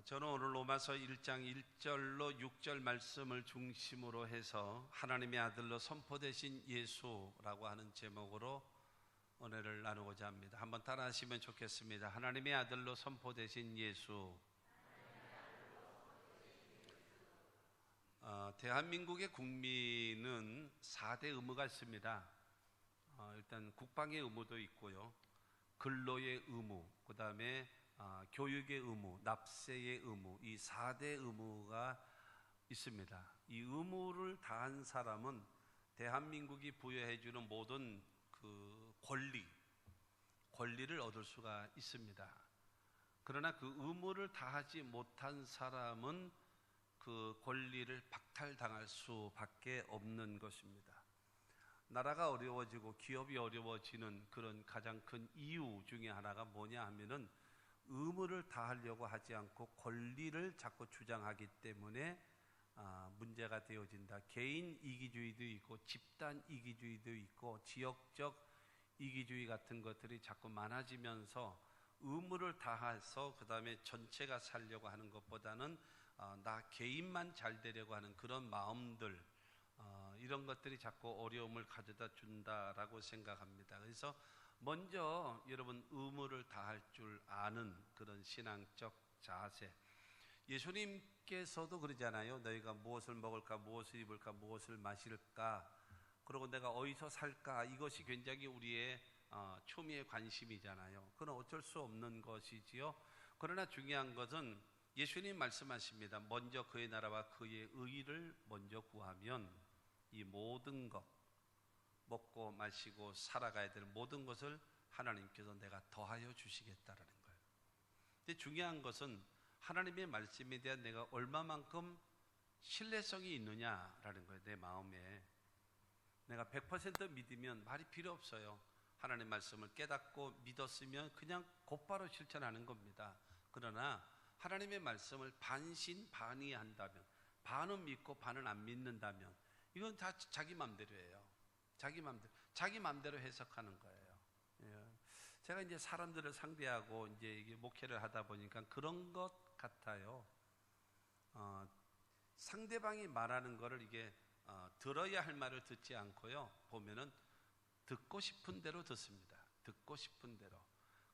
저는 오늘 로마서 1장 1절로 6절 말씀을 중심으로 해서 하나님의 아들로 선포되신 예수라고 하는 제목으로 은혜를 나누고자 합니다. 한번 따라 하시면 좋겠습니다. 하나님의 아들로 선포되신 예수. 대한민국의 국민은 4대 의무가 있습니다. 일단 국방의 의무도 있고요, 근로의 의무, 그 다음에 교육의 의무, 납세의 의무, 이 4대 의무가 있습니다. 이 의무를 다한 사람은 대한민국이 부여해주는 모든 그 권리를 얻을 수가 있습니다. 그러나 그 의무를 다하지 못한 사람은 그 권리를 박탈당할 수밖에 없는 것입니다. 나라가 어려워지고 기업이 어려워지는 그런 가장 큰 이유 중에 하나가 뭐냐 하면은 의무를 다하려고 하지 않고 권리를 자꾸 주장하기 때문에 문제가 되어진다. 개인 이기주의도 있고 집단 이기주의도 있고 지역적 이기주의 같은 것들이 자꾸 많아지면서 의무를 다해서 그 다음에 전체가 살려고 하는 것보다는 나 개인만 잘 되려고 하는 그런 마음들, 이런 것들이 자꾸 어려움을 가져다 준다라고 생각합니다. 그래서 먼저 여러분 의무를 다할 줄 아는 그런 신앙적 자세. 예수님께서도 그러잖아요. 너희가 무엇을 먹을까, 무엇을 입을까, 무엇을 마실까, 그리고 내가 어디서 살까, 이것이 굉장히 우리의 초미의 관심이잖아요. 그건 어쩔 수 없는 것이지요. 그러나 중요한 것은 예수님 말씀하십니다. 먼저 그의 나라와 그의 의를 먼저 구하면 이 모든 것, 먹고 마시고 살아가야 될 모든 것을 하나님께서 내가 더하여 주시겠다라는 거예요. 근데 중요한 것은 하나님의 말씀에 대한 내가 얼마만큼 신뢰성이 있느냐라는 거예요. 내 마음에 내가 100% 믿으면 말이 필요 없어요. 하나님의 말씀을 깨닫고 믿었으면 그냥 곧바로 실천하는 겁니다. 그러나 하나님의 말씀을 반신반의한다면, 반은 믿고 반은 안 믿는다면, 이건 다 자기 마음대로예요. 자기 마음대로 해석하는 거예요. 제가 이제 사람들을 상대하고 이제 이게 목회를 하다 보니까 그런 것 같아요. 상대방이 말하는 거를 이게 들어야 할 말을 듣지 않고요, 보면은 듣고 싶은 대로 듣습니다. 듣고 싶은 대로.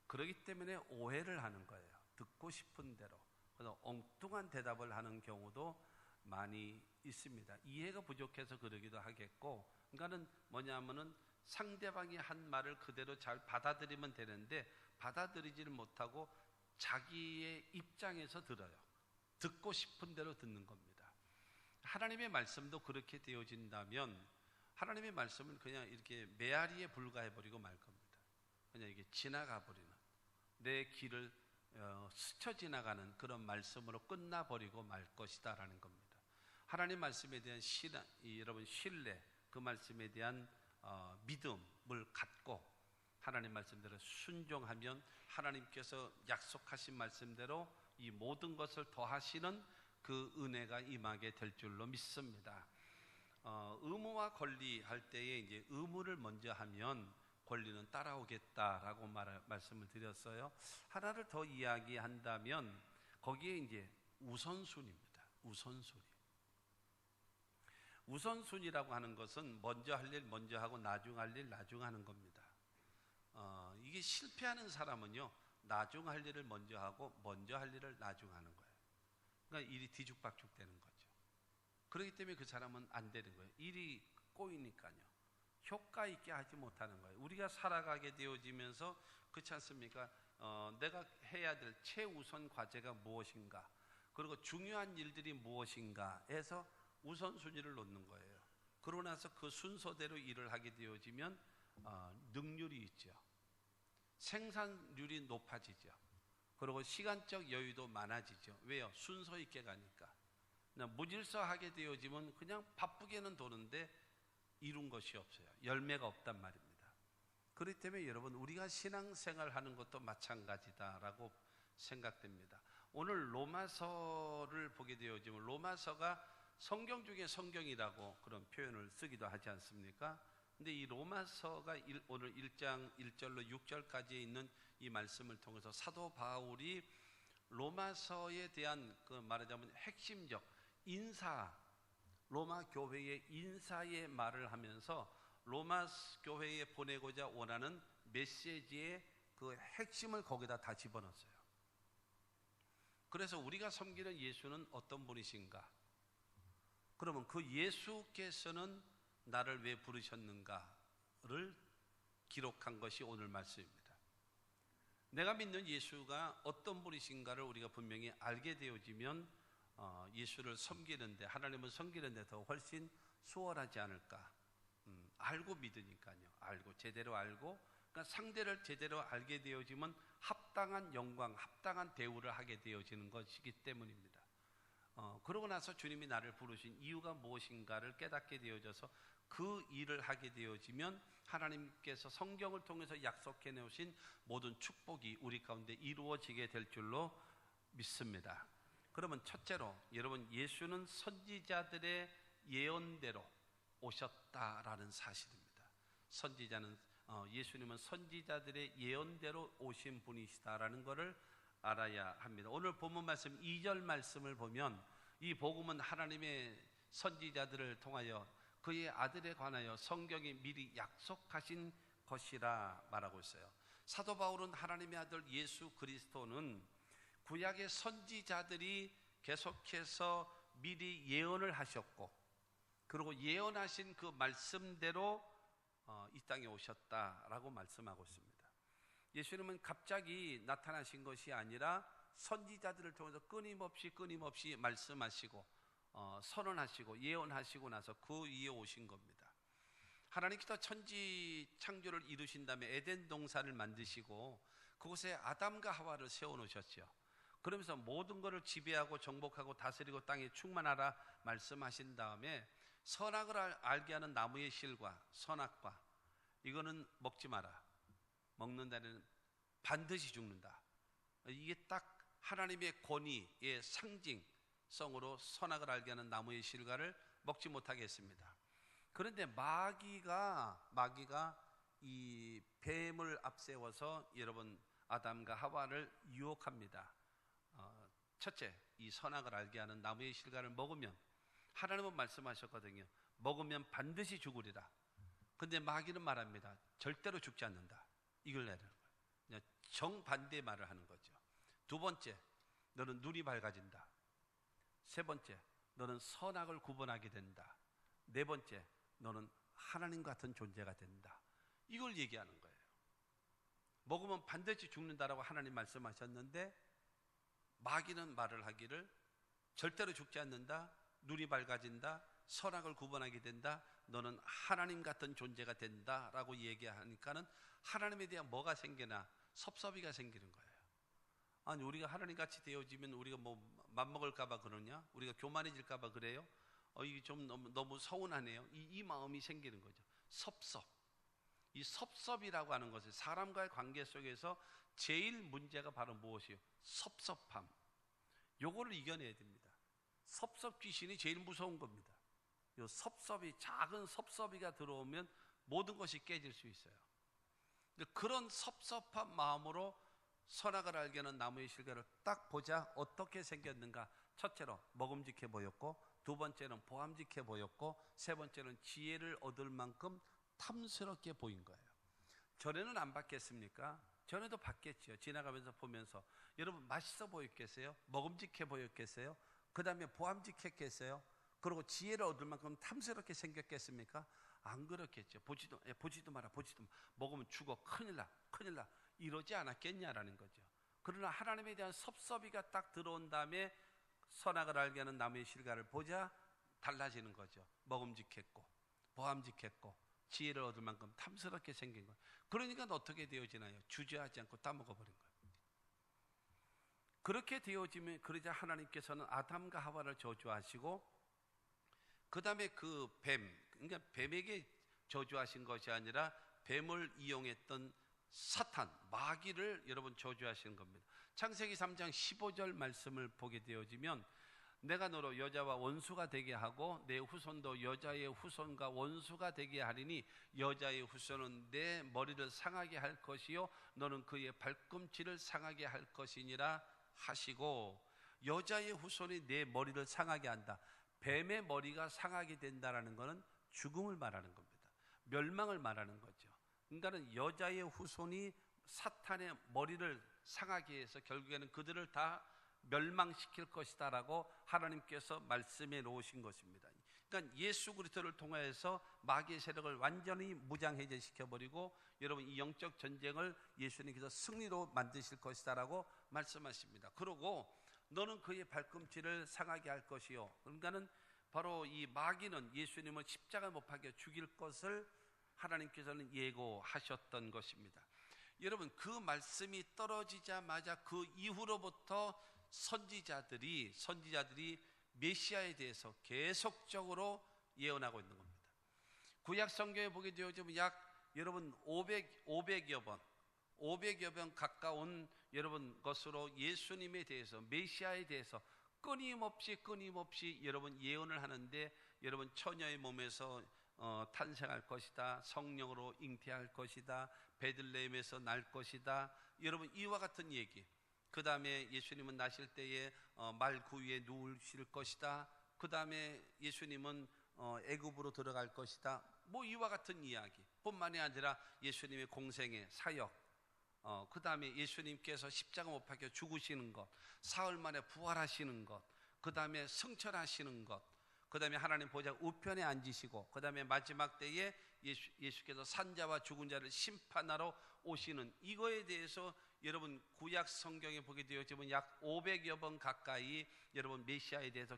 그렇기 때문에 오해를 하는 거예요. 듣고 싶은 대로. 그래서 엉뚱한 대답을 하는 경우도 많이 있습니다. 이해가 부족해서 그러기도 하겠고, 그러니까는 뭐냐면은 상대방이 한 말을 그대로 잘 받아들이면 되는데 받아들이지를 못하고 자기의 입장에서 들어요. 듣고 싶은 대로 듣는 겁니다. 하나님의 말씀도 그렇게 되어진다면 하나님의 말씀은 그냥 이렇게 메아리에 불과해버리고 말 겁니다. 그냥 이게 지나가 버리는, 내 길을 스쳐 지나가는 그런 말씀으로 끝나버리고 말 것이다라는 겁니다. 하나님 말씀에 대한 여러분 신뢰, 그 말씀에 대한 믿음을 갖고 하나님 말씀대로 순종하면 하나님께서 약속하신 말씀대로 이 모든 것을 더하시는 그 은혜가 임하게 될 줄로 믿습니다. 의무와 권리 할 때에 이제 의무를 먼저 하면 권리는 따라오겠다라고 말씀을 드렸어요. 하나를 더 이야기한다면 거기에 이제 우선순위입니다. 우선순위라고 하는 것은 먼저 할 일 먼저 하고 나중 할 일 나중 하는 겁니다. 이게 실패하는 사람은요, 나중 할 일을 먼저 하고 먼저 할 일을 나중 하는 거예요. 그러니까 일이 뒤죽박죽 되는 거죠. 그렇기 때문에 그 사람은 안 되는 거예요. 일이 꼬이니까요. 효과 있게 하지 못하는 거예요. 우리가 살아가게 되어지면서 그렇지 않습니까? 내가 해야 될 최우선 과제가 무엇인가, 그리고 중요한 일들이 무엇인가 해서 우선순위를 놓는 거예요. 그러고 나서 그 순서대로 일을 하게 되어지면 능률이 있죠. 생산률이 높아지죠. 그리고 시간적 여유도 많아지죠. 왜요? 순서 있게 가니까. 무질서하게 되어지면 그냥 바쁘게는 도는데 이룬 것이 없어요. 열매가 없단 말입니다. 그렇기 때문에 여러분, 우리가 신앙생활 하는 것도 마찬가지다라고 생각됩니다. 오늘 로마서를 보게 되어지면 로마서가 성경 중에 성경이라고 그런 표현을 쓰기도 하지 않습니까? 근데 이 로마서가 오늘 1장 1절로 6절까지 있는 이 말씀을 통해서 사도 바울이 로마서에 대한 그 말하자면 핵심적 인사, 로마 교회의 인사의 말을 하면서 로마 교회에 보내고자 원하는 메시지의 그 핵심을 거기다 다 집어넣었어요. 그래서 우리가 섬기는 예수는 어떤 분이신가? 그러면 그 예수께서는 나를 왜 부르셨는가를 기록한 것이 오늘 말씀입니다. 내가 믿는 예수가 어떤 분이신가를 우리가 분명히 알게 되어지면 예수를 섬기는데, 하나님을 섬기는데 더 훨씬 수월하지 않을까. 알고 믿으니까요. 알고 제대로 알고, 그러니까 상대를 제대로 알게 되어지면 합당한 영광, 합당한 대우를 하게 되어지는 것이기 때문입니다. 그러고 나서 주님이 나를 부르신 이유가 무엇인가를 깨닫게 되어져서 그 일을 하게 되어지면 하나님께서 성경을 통해서 약속해 놓으신 모든 축복이 우리 가운데 이루어지게 될 줄로 믿습니다. 그러면 첫째로 여러분, 예수는 선지자들의 예언대로 오셨다라는 사실입니다. 예수님은 선지자들의 예언대로 오신 분이시다라는 것을 알아야 합니다. 오늘 본문 말씀 2절 말씀을 보면 이 복음은 하나님의 선지자들을 통하여 그의 아들에 관하여 성경이 미리 약속하신 것이라 말하고 있어요. 사도 바울은 하나님의 아들 예수 그리스도는 구약의 선지자들이 계속해서 미리 예언을 하셨고, 그리고 예언하신 그 말씀대로 이 땅에 오셨다라고 말씀하고 있습니다. 예수님은 갑자기 나타나신 것이 아니라 선지자들을 통해서 끊임없이 말씀하시고 선언하시고 예언하시고 나서 그 위에 오신 겁니다. 하나님께서 천지 창조를 이루신 다음에 에덴 동산을 만드시고 그곳에 아담과 하와를 세워놓으셨죠. 그러면서 모든 것을 지배하고 정복하고 다스리고 땅에 충만하라 말씀하신 다음에 선악을 알게 하는 나무의 실과 선악과, 이거는 먹지 마라, 먹는다는 반드시 죽는다. 이게 딱 하나님의 권위의 상징성으로 선악을 알게 하는 나무의 실과를 먹지 못하게 했습니다. 그런데 마귀가 이 뱀을 앞세워서 여러분 아담과 하와를 유혹합니다. 첫째, 이 선악을 알게 하는 나무의 실과를 먹으면, 하나님은 말씀하셨거든요. 먹으면 반드시 죽으리라. 근데 마귀는 말합니다. 절대로 죽지 않는다. 이걸 내라는 거예요. 정반대의 말을 하는 거죠. 두 번째, 너는 눈이 밝아진다. 세 번째, 너는 선악을 구분하게 된다. 네 번째, 너는 하나님 같은 존재가 된다. 이걸 얘기하는 거예요. 먹으면 반드시 죽는다라고 하나님 말씀하셨는데 마귀는 말을 하기를 절대로 죽지 않는다, 눈이 밝아진다, 선악을 구분하게 된다, 너는 하나님 같은 존재가 된다라고 얘기하니까는 하나님에 대한 뭐가 생기나? 섭섭이가 생기는 거예요. 아니, 우리가 하나님 같이 되어지면 우리가 뭐 맘먹을까봐 그러냐? 우리가 교만해질까봐 그래요? 이게 좀 너무 서운하네요. 이 마음이 생기는 거죠. 섭섭. 이 섭섭이라고 하는 것은 사람과의 관계 속에서 제일 문제가 바로 무엇이에요? 섭섭함. 요거를 이겨내야 됩니다. 섭섭 귀신이 제일 무서운 겁니다. 요 섭섭이, 작은 섭섭이가 들어오면 모든 것이 깨질 수 있어요. 그런 섭섭한 마음으로 선악을 알게 하는 나무의 실과를 딱 보자 어떻게 생겼는가? 첫째로 먹음직해 보였고, 두 번째는 보암직해 보였고, 세 번째는 지혜를 얻을 만큼 탐스럽게 보인 거예요. 전에는 안 봤겠습니까? 전에도 봤겠죠. 지나가면서 보면서. 여러분, 맛있어 보였겠어요? 먹음직해 보였겠어요? 그 다음에 보암직했겠어요? 그리고 지혜를 얻을 만큼 탐스럽게 생겼겠습니까? 안 그렇겠죠. 보지도 마라. 먹으면 죽어. 큰일 나. 이러지 않았겠냐라는 거죠. 그러나 하나님에 대한 섭섭이가 딱 들어온 다음에 선악을 알게 하는 나무의 실과를 보자 달라지는 거죠. 먹음직했고 보암직했고 지혜를 얻을 만큼 탐스럽게 생긴 거예요. 그러니까 어떻게 되어지나요? 주저하지 않고 따먹어버린 거예요. 그렇게 되어지면, 그러자 하나님께서는 아담과 하와를 저주하시고, 그 다음에 그 그러니까 뱀에게 저주하신 것이 아니라 뱀을 이용했던 사탄, 마귀를 여러분 저주하시는 겁니다. 창세기 3장 15절 말씀을 보게 되어지면, 내가 너로 여자와 원수가 되게 하고 내 후손도 여자의 후손과 원수가 되게 하리니 여자의 후손은 내 머리를 상하게 할 것이요 너는 그의 발꿈치를 상하게 할 것이니라 하시고 여자의 후손이 내 머리를 상하게 한다. 뱀의 머리가 상하게 된다라는 것은 죽음을 말하는 겁니다. 멸망을 말하는 거죠. 그러니까 여자의 후손이 사탄의 머리를 상하게 해서 결국에는 그들을 다 멸망시킬 것이다 라고 하나님께서 말씀해 놓으신 것입니다. 그러니까 예수 그리스도를 통해서 마귀의 세력을 완전히 무장해제시켜버리고 여러분 이 영적 전쟁을 예수님께서 승리로 만드실 것이다 라고 말씀하십니다. 그러고 너는 그의 발꿈치를 상하게 할 것이요. 그러니까는 바로 이 마귀는 예수님을 십자가 못 박혀 죽일 것을 하나님께서는 예고하셨던 것입니다. 여러분 그 말씀이 떨어지자마자 그 이후로부터 선지자들이 메시아에 대해서 계속적으로 예언하고 있는 겁니다. 구약 성경에 보게 되어지면 약 여러분 500여 번 가까운 여러분 것으로 예수님에 대해서 메시아에 대해서 끊임없이 여러분 예언을 하는데 여러분 처녀의 몸에서 탄생할 것이다. 성령으로 잉태할 것이다. 베들레헴에서 날 것이다. 여러분 이와 같은 얘기. 그 다음에 예수님은 나실 때에 말 구유에 누우실 것이다. 그 다음에 예수님은 애굽으로 들어갈 것이다. 뭐 이와 같은 이야기 뿐만이 아니라 예수님의 공생의 사역, 그 다음에 예수님께서 십자가 못 박혀 죽으시는 것, 사흘 만에 부활하시는 것, 그 다음에 승천하시는 것, 그 다음에 하나님 보좌 우편에 앉으시고, 그 다음에 마지막 때에 예수께서 산자와 죽은 자를 심판하러 오시는 이거에 대해서 여러분 구약 성경에 보게 되어지면 약 500여 번 가까이 여러분 메시아에 대해서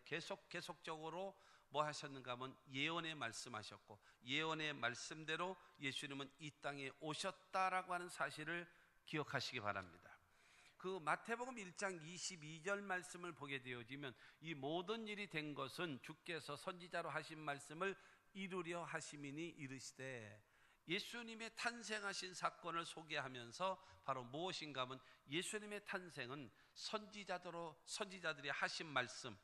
계속적으로 뭐 하셨는가 하면 예언의 말씀하셨고, 예언의 말씀대로 예수님은 이 땅에 오셨다라고 하는 사실을 기억하시기 바랍니다. 그 마태복음 1장 22절 말씀을 보게 되어지면 이 모든 일이 된 것은 주께서 선지자로 하신 말씀을 이루려 하심이니 이르시되, 예수님의 탄생하신 사건을 소개하면서 바로 무엇인가 하면 예수님의 탄생은 선지자들이 하신 말씀,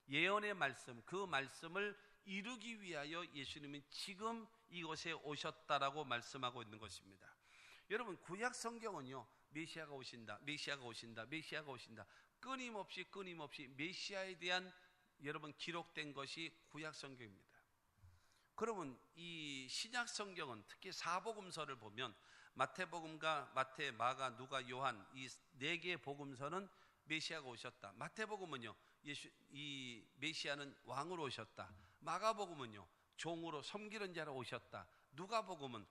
예언의 말씀, 그 말씀을 이루기 위하여 예수님은 지금 이곳에 오셨다라고 말씀하고 있는 것입니다. 여러분 구약 성경은요 메시아가 오신다 끊임없이 메시아에 대한 여러분 기록된 것이 구약 성경입니다. 그러면 이 신약 성경은 특히 사복음서를 보면 마태복음과 마태, 마가, 누가, 요한 이 네 개의 복음서는 메시아가 오셨다. 마태복음은요 이 메시아는 왕으로 오셨다. 마가복음은요 종으로 섬기는 자로 오셨다. 누가복음은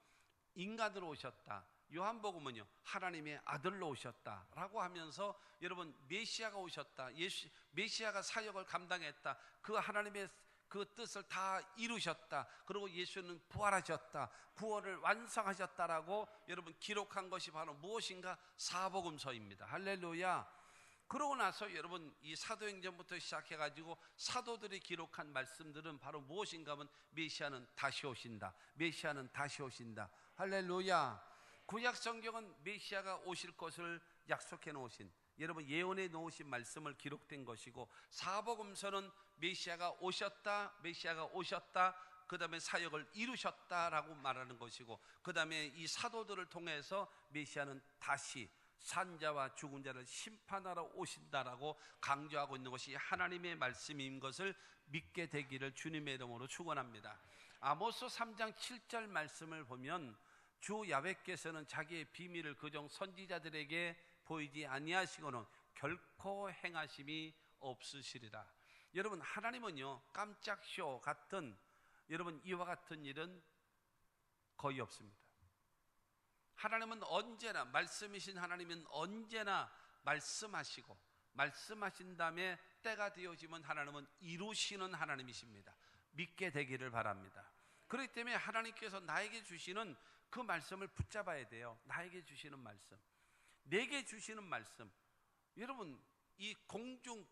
인간으로 오셨다. 요한복음은요 하나님의 아들로 오셨다라고 하면서 여러분 메시아가 오셨다. 메시아가 사역을 감당했다. 그 하나님의 그 뜻을 다 이루셨다. 그리고 예수는 부활하셨다. 구원을 완성하셨다라고 여러분 기록한 것이 바로 무엇인가? 사복음서입니다. 할렐루야. 그러고 나서 여러분 이 사도행전부터 시작해가지고 사도들이 기록한 말씀들은 바로 무엇인가 하면 메시아는 다시 오신다. 메시아는 다시 오신다. 할렐루야. 구약 성경은 메시아가 오실 것을 약속해 놓으신 여러분 예언해 놓으신 말씀을 기록된 것이고, 사복음서는 메시아가 오셨다, 그 다음에 사역을 이루셨다라고 말하는 것이고, 그 다음에 이 사도들을 통해서 메시아는 다시 산자와 죽은 자를 심판하러 오신다라고 강조하고 있는 것이 하나님의 말씀인 것을 믿게 되기를 주님의 이름으로 축원합니다. 아모스 3장 7절 말씀을 보면 주 야훼께서는 자기의 비밀을 그종 선지자들에게 보이지 아니하시고는 결코 행하심이 없으시리라. 여러분 하나님은요 깜짝 쇼 같은 여러분 이와 같은 일은 거의 없습니다. 하나님은 언제나 말씀이신 하나님은 언제나 말씀하시고 말씀하신 다음에 때가 되어지면 하나님은 이루시는 하나님이십니다. 믿게 되기를 바랍니다. 그렇기 때문에 하나님께서 나에게 주시는 그 말씀을 붙잡아야 돼요. 나에게 주시는 말씀, 내게 주시는 말씀. 여러분 이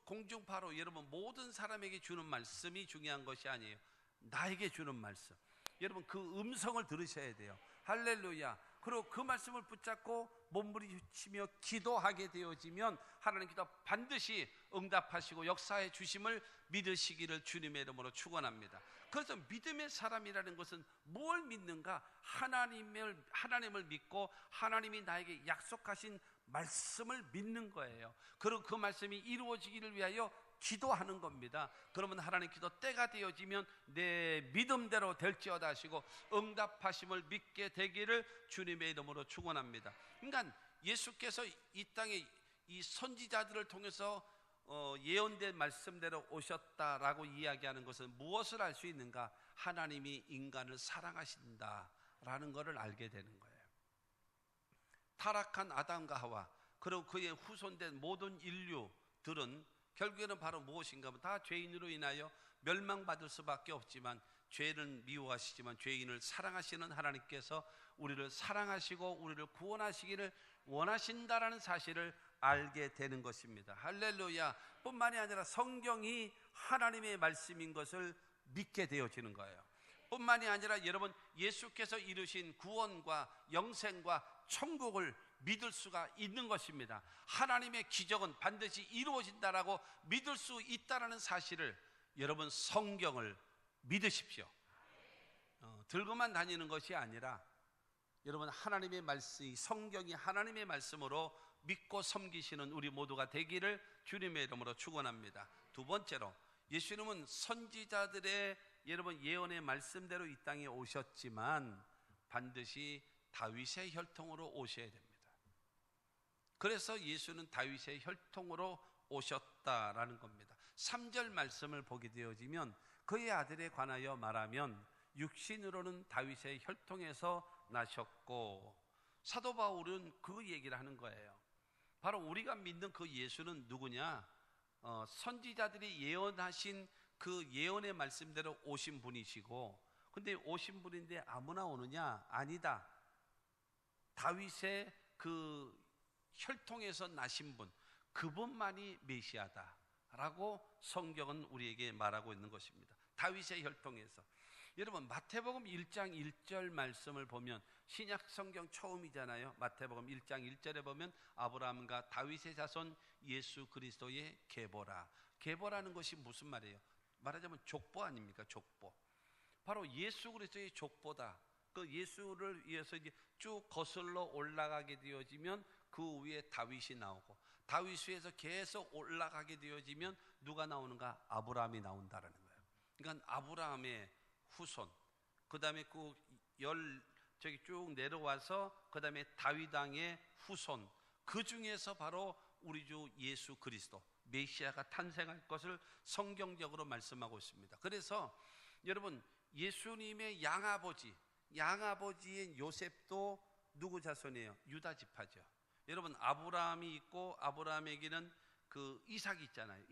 공중파로 여러분 모든 사람에게 주는 말씀이 중요한 것이 아니에요. 나에게 주는 말씀. 여러분 그 음성을 들으셔야 돼요. 할렐루야. 그리고 그 말씀을 붙잡고 몸부림치며 기도하게 되어지면 하나님께서 반드시 응답하시고 역사해 주심을 믿으시기를 주님의 이름으로 축원합니다. 그래서 믿음의 사람이라는 것은 뭘 믿는가? 하나님을 믿고 하나님이 나에게 약속하신 말씀을 믿는 거예요. 그리고 그 말씀이 이루어지기를 위하여 기도하는 겁니다. 그러면 하나님 기도 때가 되어지면 내 믿음대로 될지어다 하시고 응답하심을 믿게 되기를 주님의 이름으로 축원합니다. 그러니까 예수께서 이 땅에 이 선지자들을 통해서 예언된 말씀대로 오셨다라고 이야기하는 것은 무엇을 알 수 있는가? 하나님이 인간을 사랑하신다라는 것을 알게 되는 거예요. 타락한 아담과 하와 그리고 그의 후손된 모든 인류들은 결국에는 바로 무엇인가 하면 다 죄인으로 인하여 멸망받을 수밖에 없지만, 죄를 미워하시지만 죄인을 사랑하시는 하나님께서 우리를 사랑하시고 우리를 구원하시기를 원하신다라는 사실을 알게 되는 것입니다. 할렐루야. 뿐만이 아니라 성경이 하나님의 말씀인 것을 믿게 되어지는 거예요. 뿐만이 아니라 여러분, 예수께서 이루신 구원과 영생과 천국을 믿을 수가 있는 것입니다. 하나님의 기적은 반드시 이루어진다라고 믿을 수 있다라는 사실을, 여러분 성경을 믿으십시오. 들고만 다니는 것이 아니라 여러분 하나님의 말씀이, 성경이 하나님의 말씀으로 믿고 섬기시는 우리 모두가 되기를 주님의 이름으로 축원합니다. 두 번째로, 예수님은 선지자들의 여러분 예언의 말씀대로 이 땅에 오셨지만 반드시 다윗의 혈통으로 오셔야 됩니다. 그래서 예수는 다윗의 혈통으로 오셨다라는 겁니다. 3절 말씀을 보게 되어지면 그의 아들에 관하여 말하면 육신으로는 다윗의 혈통에서 나셨고, 사도 바울은 그 얘기를 하는 거예요. 바로 우리가 믿는 그 예수는 누구냐? 선지자들이 예언하신 그 예언의 말씀대로 오신 분이시고, 근데 오신 분인데 아무나 오느냐? 아니다. 다윗의 그 혈통에서 나신 분, 그분만이 메시아다라고 성경은 우리에게 말하고 있는 것입니다. 다윗의 혈통에서. 여러분 마태복음 1장 1절 말씀을 보면 신약 성경 처음이잖아요. 마태복음 1장 1절에 보면 아브라함과 다윗의 자손 예수 그리스도의 계보라. 계보라는 것이 무슨 말이에요? 말하자면 족보 아닙니까? 족보. 바로 예수 그리스도의 족보다. 그 예수를 위해서 이제 쭉 거슬러 올라가게 되어지면 그 위에 다윗이 나오고, 다윗 위에서 계속 올라가게 되어지면 누가 나오는가? 아브라함이 나온다라는 거예요. 그러니까 아브라함의 후손, 그 다음에 저기 쭉 내려와서 그 다음에 다윗 왕의 후손, 그 중에서 바로 우리 주 예수 그리스도 메시아가 탄생할 것을 성경적으로 말씀하고 있습니다. 그래서 여러분 예수님의 양아버지인 요셉도 누구 자손이에요? 유다 지파죠. 여러분 아브라함이 있고, 아브라함에게는 그 이삭이 있잖아요.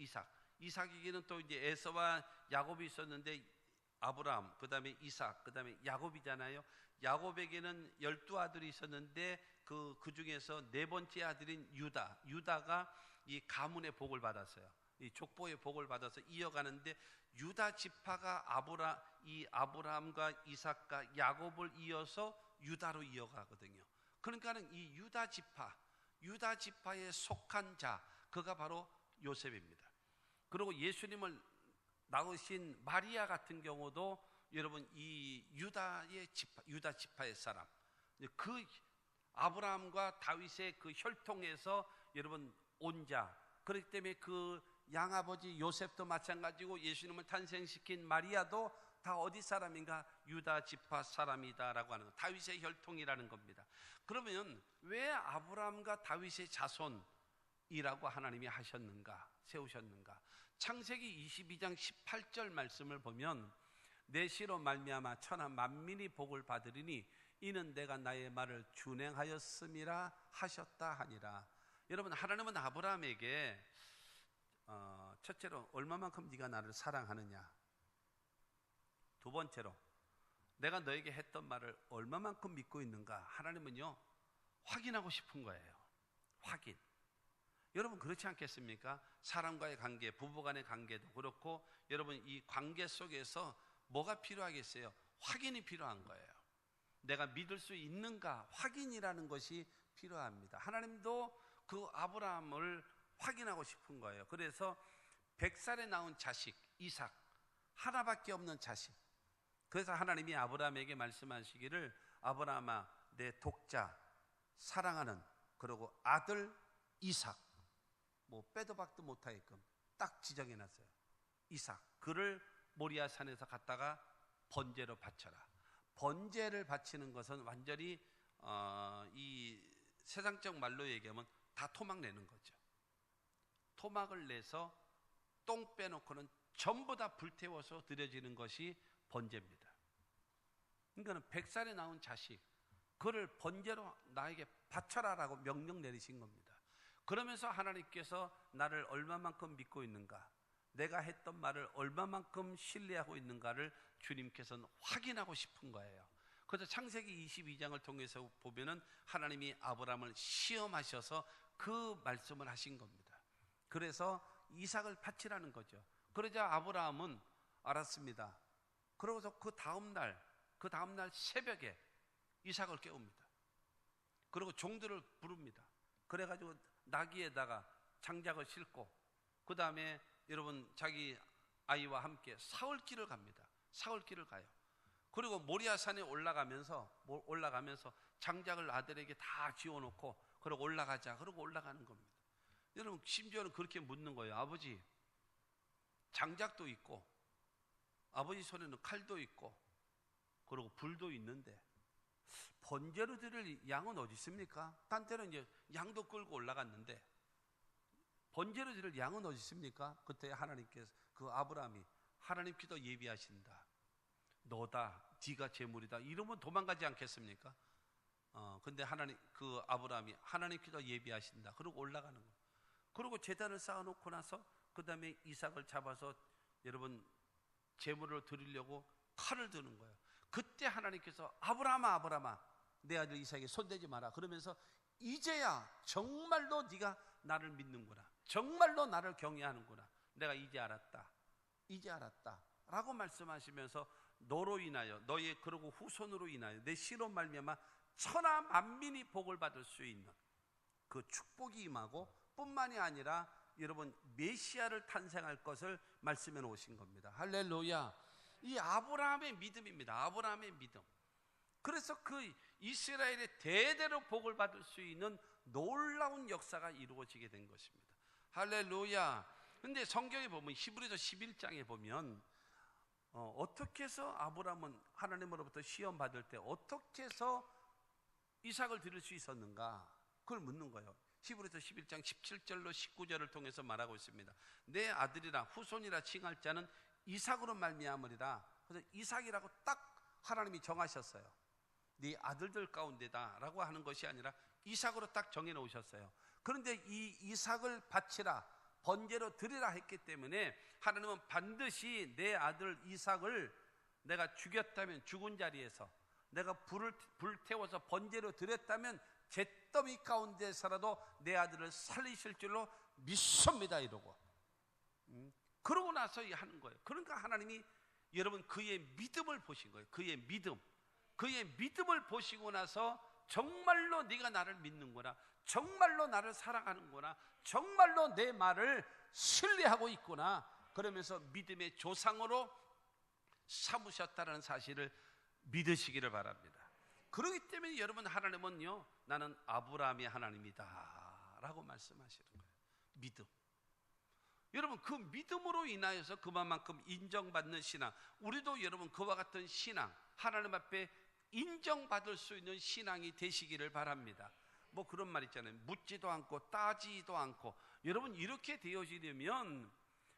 이삭에게는 또 이제 에서와 야곱이 있었는데, 아브라함, 그 다음에 이삭, 그 다음에 야곱이잖아요. 야곱에게는 12아들이 있었는데 그 중에서 네 번째 아들인 유다가 이 가문의 복을 받았어요. 이 족보의 복을 받아서 이어가는데, 유다 지파가 아브라함과 이삭과 야곱을 이어서 유다로 이어가거든요. 그러니까는 이 유다 지파에 속한 자, 그가 바로 요셉입니다. 그리고 예수님을 낳으신 마리아 같은 경우도 여러분 이 유다 지파의 사람, 그 아브라함과 다윗의 그 혈통에서 여러분 온 자. 그렇기 때문에 그 양아버지 요셉도 마찬가지고, 예수님을 탄생시킨 마리아도 다 어디 사람인가? 유다 지파 사람이다라고 하는 거, 다윗의 혈통이라는 겁니다. 그러면 왜 아브라함과 다윗의 자손이라고 하나님이 하셨는가, 세우셨는가? 창세기 22장 18절 말씀을 보면 내 씨로 말미암아 천하 만민이 복을 받으리니 이는 내가 나의 말을 준행하였음이라 하셨다 하니라. 여러분 하나님은 아브라함에게 첫째로 얼마만큼 네가 나를 사랑하느냐, 두 번째로 내가 너에게 했던 말을 얼마만큼 믿고 있는가, 하나님은요 확인하고 싶은 거예요. 확인. 여러분 그렇지 않겠습니까? 사람과의 관계, 부부간의 관계도 그렇고, 여러분 이 관계 속에서 뭐가 필요하겠어요? 확인이 필요한 거예요. 내가 믿을 수 있는가, 확인이라는 것이 필요합니다. 하나님도 그 아브라함을 확인하고 싶은 거예요. 그래서 100살에 낳은 자식 이삭, 하나밖에 없는 자식. 그래서 하나님이 아브라함에게 말씀하시기를, 아브라함아 내 독자 사랑하는 그리고 아들 이삭, 뭐 빼도 박도 못하게끔 딱 지정해놨어요. 이삭, 그를 모리아 산에서 갖다가 번제로 바쳐라. 번제를 바치는 것은 완전히 이 세상적 말로 얘기하면 다 토막 내는 거죠. 토막을 내서 똥 빼놓고는 전부 다 불태워서 드려지는 것이 번제입니다. 그러니까 100살에 나온 자식, 그를 번제로 나에게 바쳐라라고 명령 내리신 겁니다. 그러면서 하나님께서 나를 얼마만큼 믿고 있는가, 내가 했던 말을 얼마만큼 신뢰하고 있는가를 주님께서는 확인하고 싶은 거예요. 그래서 창세기 22장을 통해서 보면은 하나님이 아브라함을 시험하셔서 그 말씀을 하신 겁니다. 그래서 이삭을 바치라는 거죠. 그러자 아브라함은 알았습니다. 그러고서 그 다음날 새벽에 이삭을 깨웁니다. 그리고 종들을 부릅니다. 그래가지고 나귀에다가 장작을 싣고 그 다음에 여러분 자기 아이와 함께 사흘길을 갑니다. 사흘길을 가요. 그리고 모리아산에 올라가면서 장작을 아들에게 다 지어놓고 그러고 올라가자, 그러고 올라가는 겁니다. 여러분 심지어는 그렇게 묻는 거예요. 아버지, 장작도 있고 아버지 손에는 칼도 있고 그리고 불도 있는데 번제로 드릴 양은 어디 있습니까? 딴 때는 이제 양도 끌고 올라갔는데 번제로 드릴 양은 어디 있습니까? 그때 하나님께서 그 아브라함이 하나님께서 예비하신다. 너다, 네가 제물이다. 이러면 도망가지 않겠습니까? 근데 그 아브라함이 하나님께서 예비하신다. 그러고 올라가는 거예요. 그리고 제단을 쌓아놓고 나서 그 다음에 이삭을 잡아서 여러분 제물을 드리려고 칼을 드는 거예요. 그때 하나님께서 아브라함아 내 아들 이삭에게 손대지 마라. 그러면서 이제야 정말로 네가 나를 믿는구나. 정말로 나를 경외하는구나. 내가 이제 알았다 라고 말씀하시면서 너로 인하여 너의 그러고 후손으로 인하여 내 씨로 말미암아 천하 만민이 복을 받을 수 있는 그 축복이 임하고 뿐만이 아니라 여러분 메시아를 탄생할 것을 말씀해 놓으신 겁니다. 할렐루야. 이 아브라함의 믿음입니다. 아브라함의 믿음. 그래서 그 이스라엘의 대대로 복을 받을 수 있는 놀라운 역사가 이루어지게 된 것입니다. 할렐루야. 근데 성경에 보면 히브리서 11장에 보면 어떻게 해서 아브라함은 하나님으로부터 시험 받을 때 어떻게 해서 이삭을 드릴 수 있었는가? 그걸 묻는 거예요. 히브리서 11장 17절로 19절을 통해서 말하고 있습니다. 내 아들이라 후손이라 칭할 자는 이삭으로 말미암으리라. 그래서 이삭이라고 딱 하나님이 정하셨어요. 네 아들들 가운데다 라고 하는 것이 아니라 이삭으로 딱 정해 놓으셨어요. 그런데 이 이삭을 바치라, 번제로 드리라 했기 때문에 하나님은 반드시 내 아들 이삭을 내가 죽였다면, 죽은 자리에서 내가 불태워서 번제로 드렸다면 잿더미 가운데서라도 내 아들을 살리실 줄로 믿습니다 이러고 그러고 나서 하는 거예요. 그러니까 하나님이 여러분 그의 믿음을 보신 거예요. 그의 믿음을 보시고 나서 정말로 네가 나를 믿는구나, 정말로 나를 사랑하는구나, 정말로 내 말을 신뢰하고 있구나, 그러면서 믿음의 조상으로 삼으셨다는 사실을 믿으시기를 바랍니다. 그렇기 때문에 여러분 하나님은요, 나는 아브라함의 하나님이다 라고 말씀하시는 거예요. 믿음. 여러분 그 믿음으로 인하여서 그만큼 인정받는 신앙, 우리도 여러분 그와 같은 신앙, 하나님 앞에 인정받을 수 있는 신앙이 되시기를 바랍니다. 뭐 그런 말 있잖아요. 묻지도 않고 따지도 않고. 여러분 이렇게 되어지려면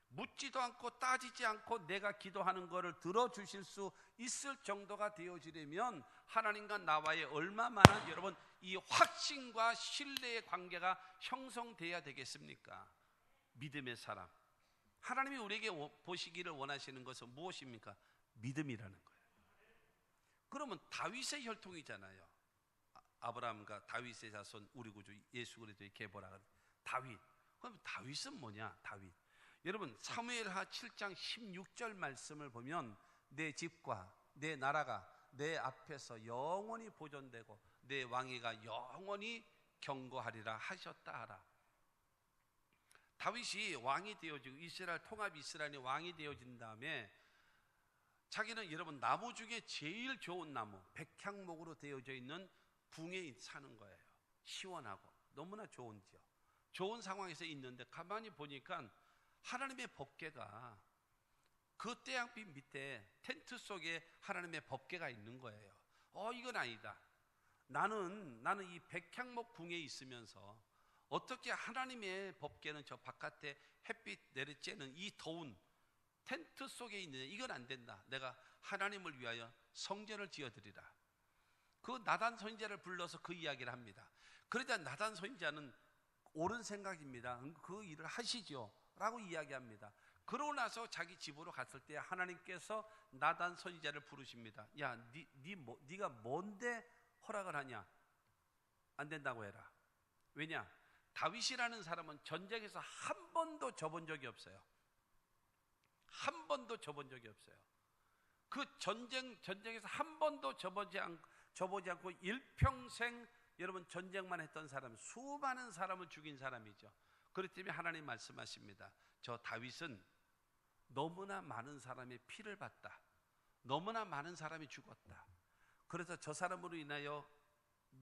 묻지도 않고 따지지 않고 내가 기도하는 것을 들어주실 수 있을 정도가 되어지려면 하나님과 나와의 얼마만한 여러분 이 확신과 신뢰의 관계가 형성돼야 되겠습니까? 믿음의 사람. 하나님이 우리에게 보시기를 원하시는 것은 무엇입니까? 믿음이라는 거예요. 그러면 다윗의 혈통이잖아요. 아브라함과 다윗의 자손 우리 구주 예수 그리스도의 계보라. 다윗. 그럼 다윗은 뭐냐? 다윗. 여러분 사무엘하 7장 16절 말씀을 보면 내 집과 내 나라가 내 앞에서 영원히 보존되고 내 왕위가 영원히 경고하리라 하셨다 하라. 다윗이 왕이 되어지고 이스라엘 통합 이스라엘이 왕이 되어진 다음에 자기는 여러분 나무 중에 제일 좋은 나무 백향목으로 되어져 있는 궁에 사는 거예요. 시원하고. 너무나 좋은지요. 좋은 상황에서 있는데 가만히 보니까 하나님의 법궤가 그 태양빛 밑에 텐트 속에 하나님의 법궤가 있는 거예요. 이건 아니다. 나는 이 백향목 궁에 있으면서 어떻게 하나님의 법궤는 저 바깥에 햇빛 내리쬐는 이 더운 텐트 속에 있느냐. 이건 안 된다. 내가 하나님을 위하여 성전을 지어드리라. 그 나단 선지자를 불러서 그 이야기를 합니다. 그러자 나단 선지자는 옳은 생각입니다. 그 일을 하시죠 라고 이야기합니다. 그러고 나서 자기 집으로 갔을 때 하나님께서 나단 선지자를 부르십니다. 야, 네가 뭔데 허락을 하냐? 안 된다고 해라. 왜냐? 다윗이라는 사람은 전쟁에서 한 번도 져본 적이 없어요. 한 번도 져본 적이 없어요. 그 전쟁에서 한 번도 져보지 않고 일평생 여러분 전쟁만 했던 사람, 수많은 사람을 죽인 사람이죠. 그렇기 때문에 하나님 말씀하십니다. 저 다윗은 너무나 많은 사람의 피를 봤다. 너무나 많은 사람이 죽었다. 그래서 저 사람으로 인하여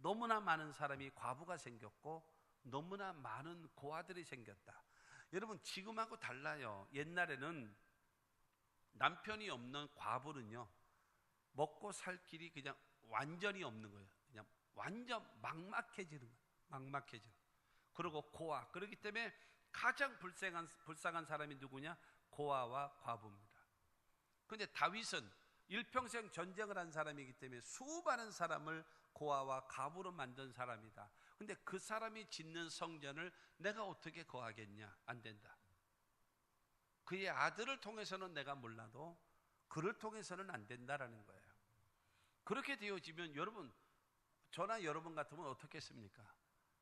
너무나 많은 사람이 과부가 생겼고 너무나 많은 고아들이 생겼다. 여러분 지금하고 달라요. 옛날에는 남편이 없는 과부는요, 먹고 살 길이 그냥 완전히 없는 거예요. 그냥 완전 막막해지는 거예요. 막막해지는. 그리고 고아. 그렇기 때문에 가장 불쌍한 사람이 누구냐? 고아와 과부입니다. 그런데 다윗은 일평생 전쟁을 한 사람이기 때문에 수많은 사람을 고아와 과부로 만든 사람이다. 근데 그 사람이 짓는 성전을 내가 어떻게 거하겠냐? 안 된다. 그의 아들을 통해서는 내가 몰라도 그를 통해서는 안 된다라는 거예요. 그렇게 되어지면 여러분, 저나 여러분 같으면 어떻겠습니까?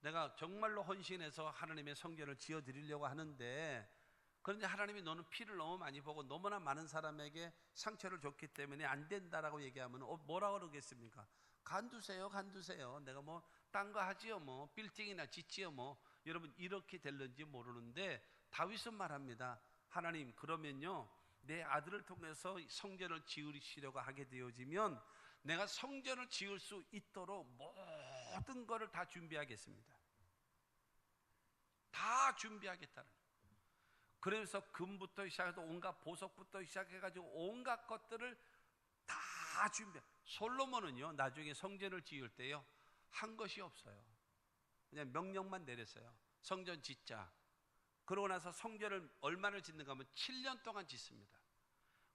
내가 정말로 헌신해서 하나님의 성전을 지어드리려고 하는데, 그런데 하나님이 너는 피를 너무 많이 보고 너무나 많은 사람에게 상처를 줬기 때문에 안 된다라고 얘기하면 뭐라 그러겠습니까? 간두세요. 내가 뭐 딴 거 하지요, 뭐 빌딩이나 짓지요, 뭐. 여러분 이렇게 될는지 모르는데 다윗은 말합니다. 하나님, 그러면요, 내 아들을 통해서 성전을 지으시려고 하게 되어지면 내가 성전을 지을 수 있도록 모든 것을 다 준비하겠습니다. 다 준비하겠다는. 그래서 금부터 시작해서 온갖 보석부터 시작해가지고 온갖 것들을 다 준비해. 솔로몬은요, 나중에 성전을 지을 때요, 한 것이 없어요. 그냥 명령만 내렸어요. 성전 짓자. 그러고 나서 성전을 얼마나 짓는가 하면 7년 동안 짓습니다.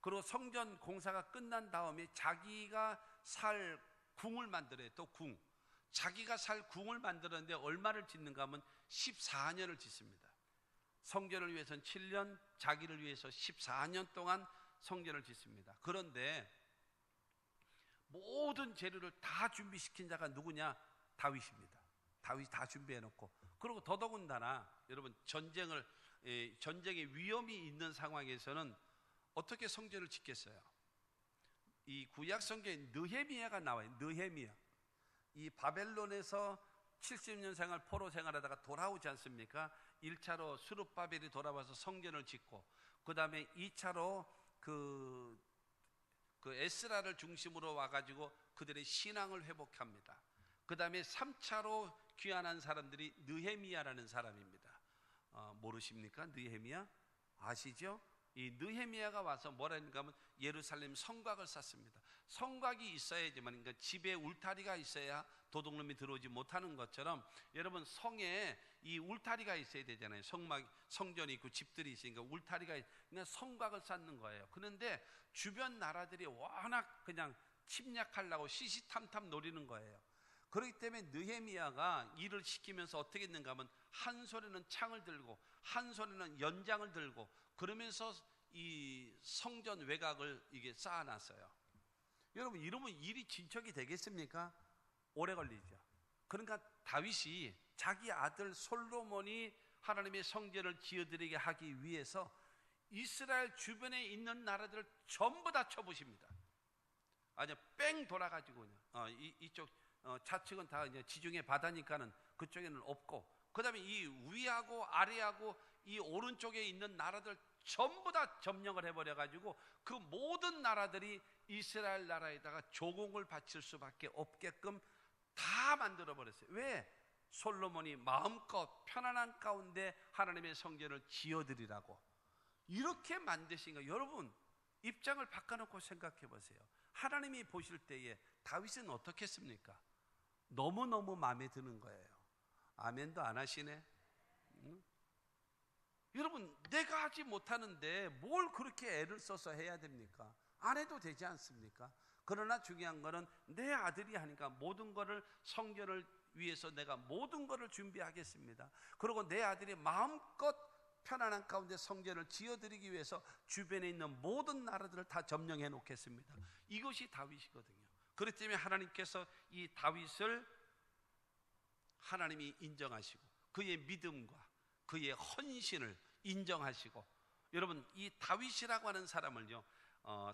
그리고 성전 공사가 끝난 다음에 자기가 살 궁을 만들어요. 또 궁. 자기가 살 궁을 만들었는데 얼마를 짓는가 하면 14년을 짓습니다. 성전을 위해서는 7년, 자기를 위해서 14년 동안 성전을 짓습니다. 그런데 모든 재료를 다 준비시킨 자가 누구냐? 다윗입니다. 다윗이 다 준비해놓고, 그리고 더더군다나 여러분 전쟁의 위험이 있는 상황에서는 어떻게 성전을 짓겠어요? 이 구약 성경에 느헤미야가 나와요. 느헤미야. 이 바벨론에서 70년 생활, 포로 생활하다가 돌아오지 않습니까? 1차로 스룹바벨이 돌아와서 성전을 짓고, 그 다음에 2차로 그 에스라를 중심으로 와가지고 그들의 신앙을 회복합니다. 그 다음에 3차로 귀환한 사람들이 느헤미야라는 사람입니다. 모르십니까? 느헤미야? 아시죠? 이 느헤미야가 와서 뭐라 했는가 하면 예루살렘 성곽을 쌓습니다. 성곽이 있어야지만, 그러니까 집에 울타리가 있어야 도둑놈이 들어오지 못하는 것처럼 여러분 성에 이 울타리가 있어야 되잖아요. 성전이 있고 집들이 있으니까 울타리가, 그냥 성곽을 쌓는 거예요. 그런데 주변 나라들이 워낙 그냥 침략하려고 시시탐탐 노리는 거예요. 그렇기 때문에 느헤미야가 일을 시키면서 어떻게 했는가 하면 한 손에는 창을 들고 한 손에는 연장을 들고 그러면서 이 성전 외곽을 이게 쌓아놨어요. 여러분 이러면 일이 진척이 되겠습니까? 오래 걸리죠. 그러니까 다윗이 자기 아들 솔로몬이 하나님의 성전을 지어드리게 하기 위해서 이스라엘 주변에 있는 나라들을 전부 다 쳐부십니다. 아주 뺑 돌아가지고 이쪽 좌측은 다 이제 지중해 바다니까는 그쪽에는 없고, 그 다음에 이 위하고 아래하고 이 오른쪽에 있는 나라들 전부 다 점령을 해버려가지고 그 모든 나라들이 이스라엘 나라에다가 조공을 바칠 수밖에 없게끔 다 만들어버렸어요. 왜? 솔로몬이 마음껏 편안한 가운데 하나님의 성전을 지어드리라고 이렇게 만드신 거. 여러분 입장을 바꿔놓고 생각해 보세요. 하나님이 보실 때에 다윗은 어떻겠습니까? 너무너무 마음에 드는 거예요. 아멘도 안 하시네. 응? 여러분 내가 하지 못하는데 뭘 그렇게 애를 써서 해야 됩니까? 안 해도 되지 않습니까? 그러나 중요한 거는 내 아들이 하니까 모든 거를 성전을 위해서 내가 모든 거를 준비하겠습니다. 그리고 내 아들이 마음껏 편안한 가운데 성전을 지어드리기 위해서 주변에 있는 모든 나라들을 다 점령해 놓겠습니다. 이것이 다윗이거든요. 그렇기 때문에 하나님께서 이 다윗을 하나님이 인정하시고 그의 믿음과 그의 헌신을 인정하시고, 여러분 이 다윗이라고 하는 사람을요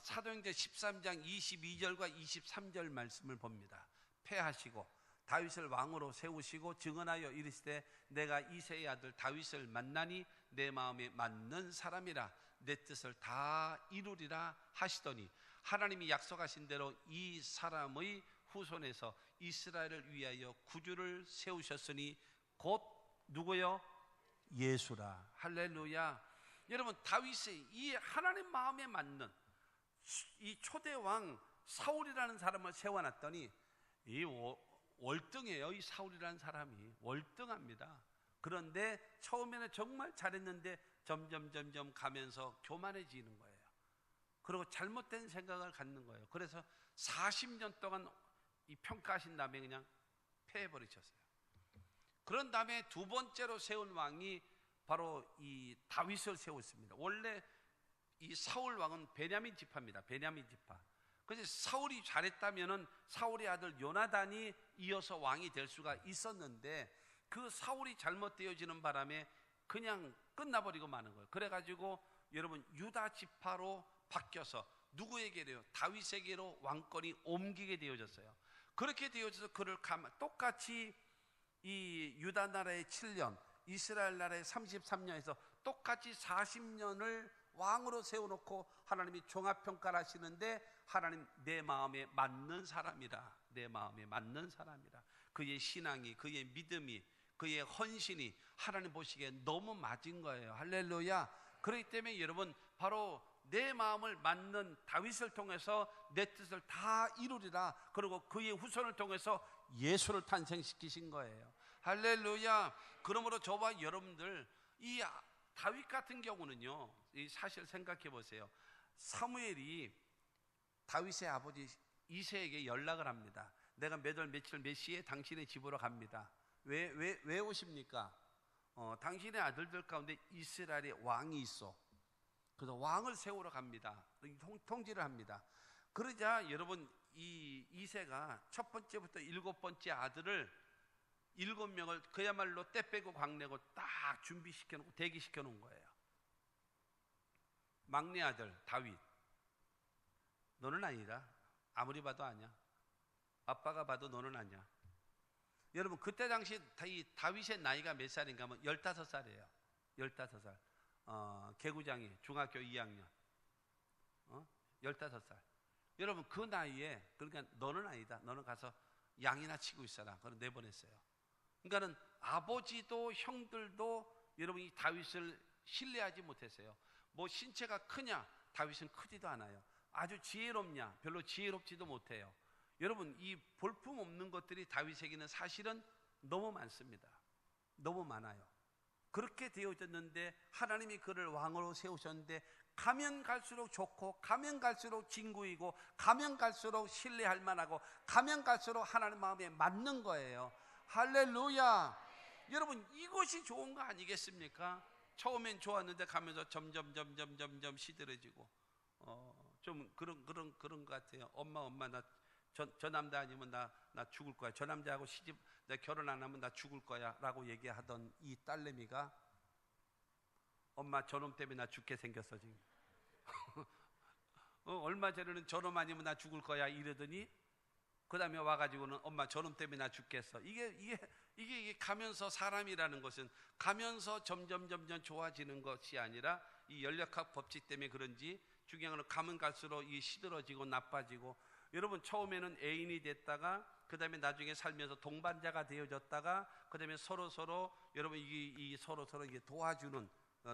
사도행전 13장 22절과 23절 말씀을 봅니다. 패하시고 다윗을 왕으로 세우시고 증언하여 이르시되 내가 이새의 아들 다윗을 만나니 내 마음에 맞는 사람이라 내 뜻을 다 이루리라 하시더니 하나님이 약속하신 대로 이 사람의 후손에서 이스라엘을 위하여 구주를 세우셨으니 곧 누구요? 예수라. 할렐루야. 여러분 다윗의 이 하나님 마음에 맞는 이 초대왕 사울이라는 사람을 세워놨더니 이 월등해요. 이 사울이라는 사람이 월등합니다. 그런데 처음에는 정말 잘했는데 점점 가면서 교만해지는 거예요. 그리고 잘못된 생각을 갖는 거예요. 그래서 40년 동안 이 평가하신 다음에 그냥 패해버리셨어요. 그런 다음에 두 번째로 세운 왕이 바로 이 다윗을 세웠습니다. 원래 이 사울 왕은 베냐민 지파입니다. 베냐민 지파. 그래서 사울이 잘했다면은 사울의 아들 요나단이 이어서 왕이 될 수가 있었는데 그 사울이 잘못되어지는 바람에 그냥 끝나버리고 마는 거예요. 그래가지고 여러분 유다 지파로 바뀌어서 누구에게로요? 다윗에게로 왕권이 옮기게 되어졌어요. 그렇게 되어져서 그를 똑같이 이 유다 나라의 7년, 이스라엘 나라의 33년에서 똑같이 40년을 왕으로 세워놓고 하나님이 종합평가를 하시는데 하나님 내 마음에 맞는 사람이라, 내 마음에 맞는 사람이라. 그의 신앙이, 그의 믿음이, 그의 헌신이 하나님 보시기에 너무 맞은 거예요. 할렐루야. 그렇기 때문에 여러분 바로 내 마음을 맞는 다윗을 통해서 내 뜻을 다 이루리라. 그리고 그의 후손을 통해서 예수를 탄생시키신 거예요. 할렐루야. 그러므로 저와 여러분들 이 다윗 같은 경우는요, 이 사실 생각해 보세요. 사무엘이 다윗의 아버지 이새에게 연락을 합니다. 내가 몇 월 며칠 몇 시에 당신의 집으로 갑니다. 왜 오십니까? 당신의 아들들 가운데 이스라엘의 왕이 있어. 그래서 왕을 세우러 갑니다. 통지를 합니다. 그러자 여러분 이 이새가 첫 번째부터 7번째 아들을 7명을 그야말로 때 빼고 광내고 딱 준비시켜놓고 대기시켜놓은 거예요. 막내 아들 다윗, 너는 아니다. 아무리 봐도 아니야. 아빠가 봐도 너는 아니야. 여러분 그때 당시 이 다윗의 나이가 몇 살인가 하면 15살이에요. 15살. 개구장이 중학교 2학년. 15살. 여러분 그 나이에 그러니까 너는 아니다. 너는 가서 양이나 치고 있어라. 그걸 내보냈어요. 그러니까는 아버지도 형들도 여러분 이 다윗을 신뢰하지 못했어요. 뭐 신체가 크냐? 다윗은 크지도 않아요. 아주 지혜롭냐? 별로 지혜롭지도 못해요. 여러분 이 볼품 없는 것들이 다윗에게는 사실은 너무 많습니다. 너무 많아요. 그렇게 되어졌는데 하나님이 그를 왕으로 세우셨는데 가면 갈수록 좋고 가면 갈수록 진구이고 가면 갈수록 신뢰할 만하고 가면 갈수록 하나님 마음에 맞는 거예요. 할렐루야. 여러분 이것이 좋은 거 아니겠습니까? 처음엔 좋았는데 가면서 점점 시들해지고 좀 그런 것 같아요. 엄마 나 저 남자 아니면 나 죽을 거야. 저 남자하고 내 결혼 안 하면 나 죽을 거야 라고 얘기하던 이 딸내미가 엄마 저놈 때문에 나 죽게 생겼어 지금. 얼마 전에는 저놈 아니면 나 죽을 거야 이러더니 그 다음에 와가지고는 엄마 저놈 때문에 나 죽겠어. 이게 가면서 사람이라는 것은 가면서 점점 좋아지는 것이 아니라 이 연력학 법칙 때문에 그런지 중요한 건 가면 갈수록 이 시들어지고 나빠지고. 여러분 처음에는 애인이 됐다가 그 다음에 나중에 살면서 동반자가 되어졌다가, 그 다음에 서로 여러분 이 서로 이게 도와주는,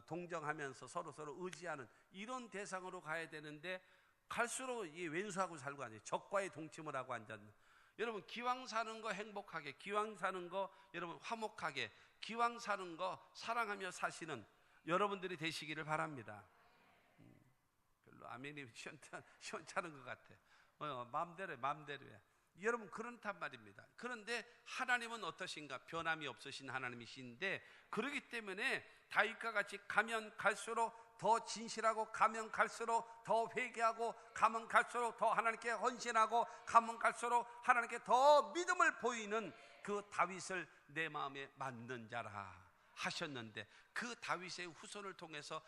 동정하면서 서로 의지하는 이런 대상으로 가야 되는데, 갈수록 이 왼수하고 살고 앉아요. 적과의 동침을 하고 앉았는. 여러분, 기왕 사는 거 행복하게, 기왕 사는 거 여러분 화목하게, 기왕 사는 거 사랑하며 사시는 여러분들이 되시기를 바랍니다. 별로 아멘이 시원찮은 것 같아. 마음대로 해. 여러분, 그렇단 말입니다. 그런데 하나님은 어떠신가? 변함이 없으신 하나님이신데, 그러기 때문에 다윗과 같이 가면 갈수록 더 진실하고, 가면 갈수록 더 회개하고, 가면 갈수록 더 하나님께 헌신하고, 가면 갈수록 하나님께 더 믿음을 보이는 그 다윗을 내 마음에 맞는 자라 하셨는데, 그 다윗의 후손을 통해서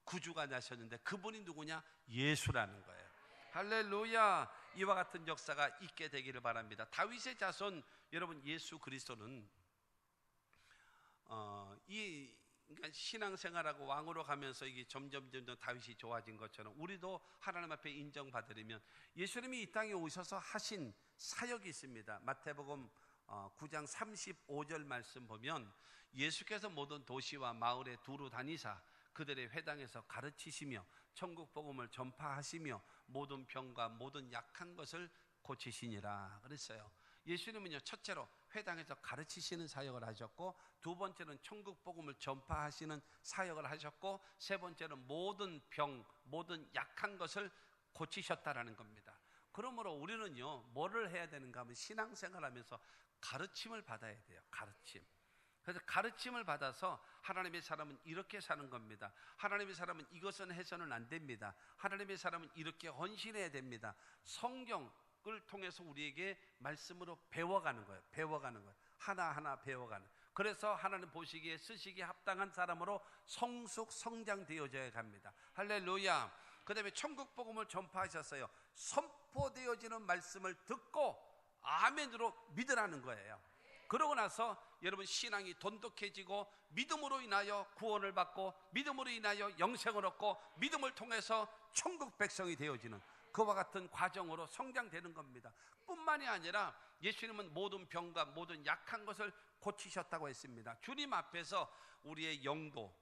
구주가 나셨는데, 그분이 누구냐? 예수라는 거예요. 할렐루야. 이와 같은 역사가 있게 되기를 바랍니다. 다윗의 자손 여러분, 예수 그리스도는 그러니까 신앙생활하고 왕으로 가면서 이게 점점 다윗이 좋아진 것처럼, 우리도 하나님 앞에 인정받으려면 예수님이 이 땅에 오셔서 하신 사역이 있습니다. 마태복음 9장 35절 말씀 보면, 예수께서 모든 도시와 마을에 두루 다니사 그들의 회당에서 가르치시며 천국 복음을 전파하시며 모든 병과 모든 약한 것을 고치시니라 그랬어요. 예수님은요, 첫째로 회당에서 가르치시는 사역을 하셨고, 두 번째는 천국 복음을 전파하시는 사역을 하셨고, 세 번째는 모든 병, 모든 약한 것을 고치셨다라는 겁니다. 그러므로 우리는요, 뭐를 해야 되는가 하면, 신앙생활하면서 가르침을 받아야 돼요. 가르침. 그래서 가르침을 받아서 하나님의 사람은 이렇게 사는 겁니다. 하나님의 사람은 이것은 해서는 안 됩니다. 하나님의 사람은 이렇게 헌신해야 됩니다. 성경을 통해서 우리에게 말씀으로 배워가는 거예요. 하나하나 배워가는. 그래서 하나님 보시기에 쓰시기에 합당한 사람으로 성숙 성장되어져야 합니다. 할렐루야. 그 다음에 천국 복음을 전파하셨어요. 선포되어지는 말씀을 듣고 아멘으로 믿으라는 거예요. 그러고 나서 여러분, 신앙이 돈독해지고, 믿음으로 인하여 구원을 받고, 믿음으로 인하여 영생을 얻고, 믿음을 통해서 천국 백성이 되어지는 그와 같은 과정으로 성장되는 겁니다. 뿐만이 아니라 예수님은 모든 병과 모든 약한 것을 고치셨다고 했습니다. 주님 앞에서 우리의 영도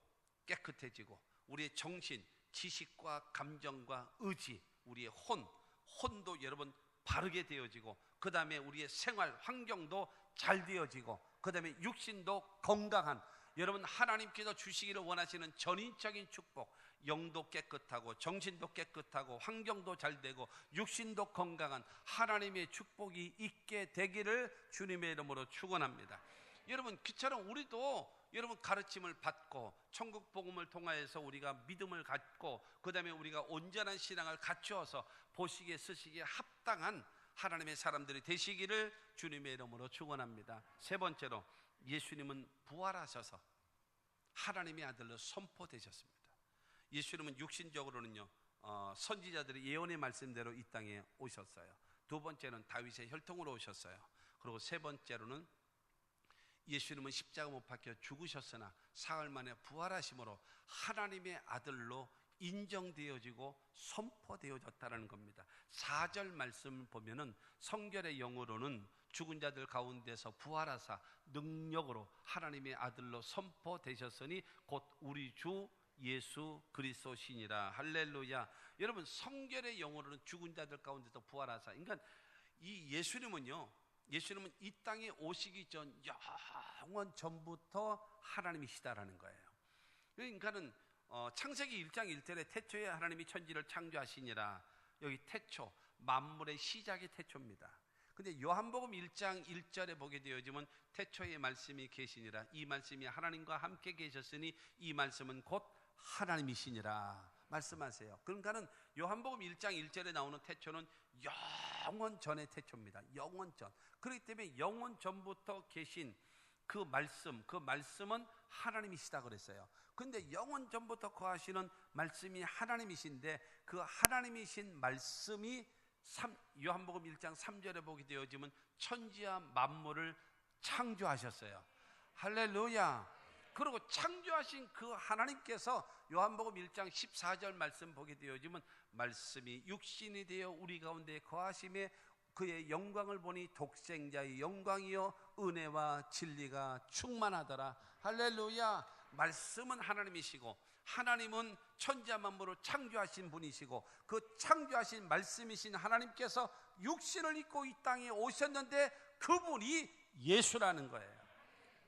깨끗해지고, 우리의 정신, 지식과 감정과 의지, 우리의 혼도 여러분 바르게 되어지고, 그 다음에 우리의 생활 환경도 잘 되어지고, 그 다음에 육신도 건강한, 여러분 하나님께서 주시기를 원하시는 전인적인 축복, 영도 깨끗하고 정신도 깨끗하고 환경도 잘 되고 육신도 건강한 하나님의 축복이 있게 되기를 주님의 이름으로 축원합니다. 여러분, 그처럼 우리도 여러분 가르침을 받고 천국 복음을 통하여서 우리가 믿음을 갖고, 그 다음에 우리가 온전한 신앙을 갖추어서 보시기에 쓰시기에 합당한 하나님의 사람들이 되시기를 주님의 이름으로 축원합니다. 세 번째로, 예수님은 부활하셔서 하나님의 아들로 선포되셨습니다. 예수님은 육신적으로는요, 선지자들의 예언의 말씀대로 이 땅에 오셨어요. 두 번째는 다윗의 혈통으로 오셨어요. 그리고 세 번째로는 예수님은 십자가 못 박혀 죽으셨으나 사흘 만에 부활하심으로 하나님의 아들로 인정되어지고 선포되어졌다는 겁니다. 4절 말씀을 보면은 성결의 영어로는 죽은 자들 가운데서 부활하사 능력으로 하나님의 아들로 선포되셨으니 곧 우리 주 예수 그리스도시니라. 할렐루야. 여러분, 성결의 영어로는 죽은 자들 가운데서 부활하사, 그러니까 이 예수님은 이 땅에 오시기 전 영원 전부터 하나님이시다라는 거예요. 그러니까는 창세기 1장 1절에 태초에 하나님이 천지를 창조하시니라. 여기 태초, 만물의 시작이 태초입니다. 근데 요한복음 1장 1절에 보게 되어지면 태초에 말씀이 계시니라. 이 말씀이 하나님과 함께 계셨으니 이 말씀은 곧 하나님이시니라 말씀하세요. 그러니까는 요한복음 1장 1절에 나오는 태초는 영원 전의 태초입니다. 영원 전. 그렇기 때문에 영원 전부터 계신 그 말씀은 하나님이시다 그랬어요. 근데 영원 전부터 거하시는 말씀이 하나님이신데, 그 하나님이신 말씀이 요한복음 1장 3절에 보게 되어지면 천지와 만물을 창조하셨어요. 할렐루야. 그리고 창조하신 그 하나님께서 요한복음 1장 14절 말씀 보게 되어지면 말씀이 육신이 되어 우리 가운데 거하심에 그의 영광을 보니 독생자의 영광이요 은혜와 진리가 충만하더라. 할렐루야. 말씀은 하나님이시고 하나님은 천지와 만물을 창조하신 분이시고 그 창조하신 말씀이신 하나님께서 육신을 입고 이 땅에 오셨는데 그분이 예수라는 거예요.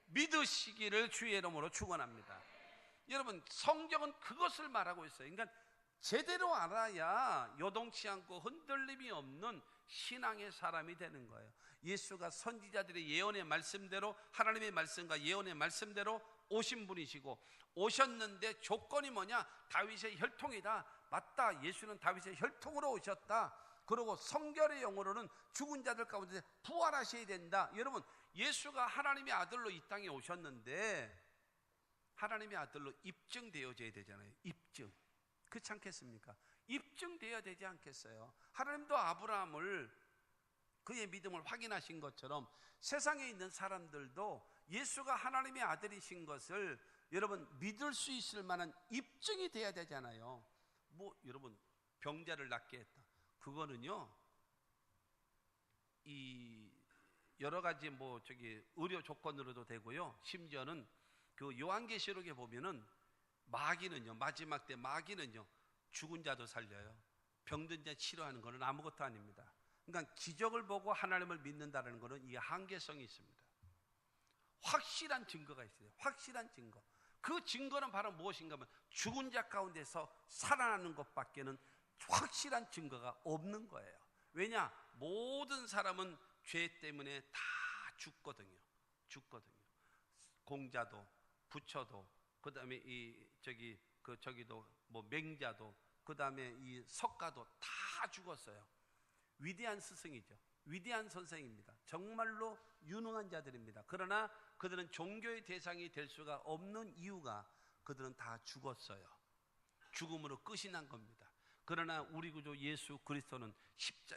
믿으시기를 주의 이름으로 축원합니다. 여러분, 성경은 그것을 말하고 있어요. 그러니까 제대로 알아야 요동치 않고 흔들림이 없는 신앙의 사람이 되는 거예요. 예수가 선지자들의 예언의 말씀대로, 하나님의 말씀과 예언의 말씀대로 오신 분이시고, 오셨는데 조건이 뭐냐? 다윗의 혈통이다. 맞다, 예수는 다윗의 혈통으로 오셨다. 그리고 성결의 영으로는 죽은 자들 가운데 부활하셔야 된다. 여러분, 예수가 하나님의 아들로 이 땅에 오셨는데 하나님의 아들로 입증되어져야 되잖아요. 입증. 그렇지 않겠습니까? 입증되어야 되지 않겠어요? 하나님도 아브라함을, 그의 믿음을 확인하신 것처럼 세상에 있는 사람들도 예수가 하나님의 아들이신 것을 여러분 믿을 수 있을 만한 입증이 돼야 되잖아요. 뭐 여러분, 병자를 낫게 했다. 그거는요, 이 여러 가지 의료 조건으로도 되고요. 심지어는 그 요한계시록에 보면은 마귀는요, 마지막 때 마귀는요, 죽은 자도 살려요. 병든 자 치료하는 것은 아무것도 아닙니다. 그러니까 기적을 보고 하나님을 믿는다는 것은 이 한계성이 있습니다. 확실한 증거가 있어요. 확실한 증거. 그 증거는 바로 무엇인가 하면 죽은 자 가운데서 살아나는 것밖에는 확실한 증거가 없는 거예요. 왜냐? 모든 사람은 죄 때문에 다 죽거든요. 죽거든요. 공자도, 부처도, 그 다음에 저기도 맹자도, 그 다음에 이 석가도 다 죽었어요. 위대한 스승이죠. 위대한 선생입니다. 정말로 유능한 자들입니다. 그러나 그들은 종교의 대상이 될 수가 없는 이유가 그들은 다 죽었어요. 죽음으로 끝이 난 겁니다. 그러나 우리 구주 예수 그리스도는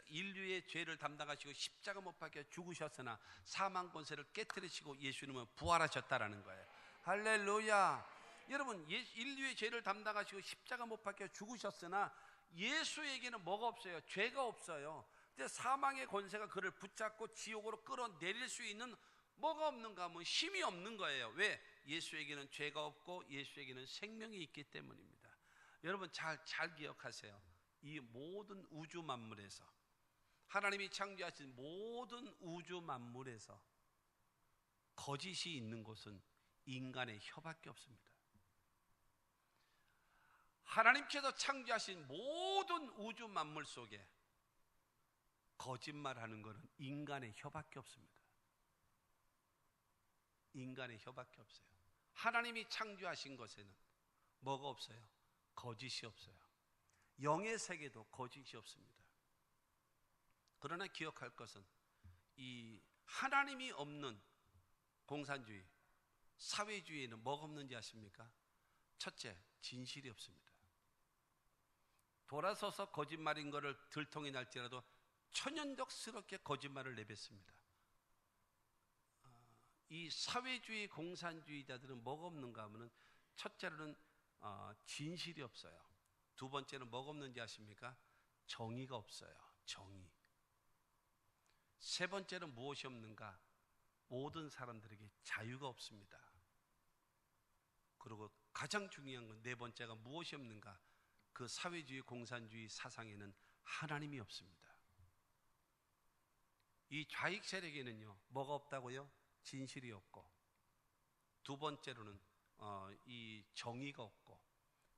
인류의 죄를 담당하시고 십자가 못 박혀 죽으셨으나 사망 권세를 깨뜨리시고 예수님은 부활하셨다라는 거예요. 할렐루야. 여러분, 인류의 죄를 담당하시고 십자가 못 박혀 죽으셨으나 예수에게는 뭐가 없어요? 죄가 없어요. 근데 사망의 권세가 그를 붙잡고 지옥으로 끌어내릴 수 있는 뭐가 없는가 하면 힘이 없는 거예요. 왜? 예수에게는 죄가 없고 예수에게는 생명이 있기 때문입니다. 여러분, 잘 기억하세요. 이 모든 우주 만물에서, 하나님이 창조하신 모든 우주 만물에서 거짓이 있는 곳은 인간의 혀밖에 없습니다. 하나님께서 창조하신 모든 우주 만물 속에 거짓말하는 것은 인간의 혀밖에 없습니다. 인간의 혀밖에 없어요. 하나님이 창조하신 것에는 뭐가 없어요? 거짓이 없어요. 영의 세계도 거짓이 없습니다. 그러나 기억할 것은 이 하나님이 없는 공산주의, 사회주의에는 뭐가 없는지 아십니까? 첫째, 진실이 없습니다. 돌아서서 거짓말인 것을 들통이 날지라도 천연덕스럽게 거짓말을 내뱉습니다. 이 사회주의 공산주의자들은 뭐가 없는가 하면 첫째로는 진실이 없어요. 두 번째는 뭐가 없는지 아십니까? 정의가 없어요. 정의. 세 번째는 무엇이 없는가? 모든 사람들에게 자유가 없습니다. 그리고 가장 중요한 건 네 번째가 무엇이 없는가? 그 사회주의 공산주의 사상에는 하나님이 없습니다. 이 좌익 세력에는요, 뭐가 없다고요? 진실이 없고, 두 번째로는 이 정의가 없고,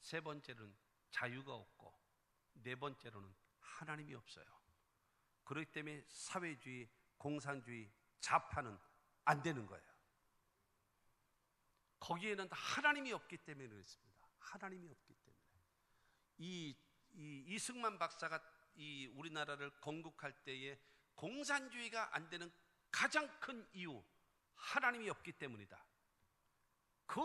세 번째로는 자유가 없고, 네 번째로는 하나님이 없어요. 그렇기 때문에 사회주의, 공산주의, 좌파는 안 되는 거예요. 거기에는 하나님이 없기 때문에 그렇습니다. 하나님이 없기 때문에. 이승만 박사가 이 우리나라를 건국할 때에 공산주의가 안 되는 가장 큰 이유, 하나님이 없기 때문이다. 그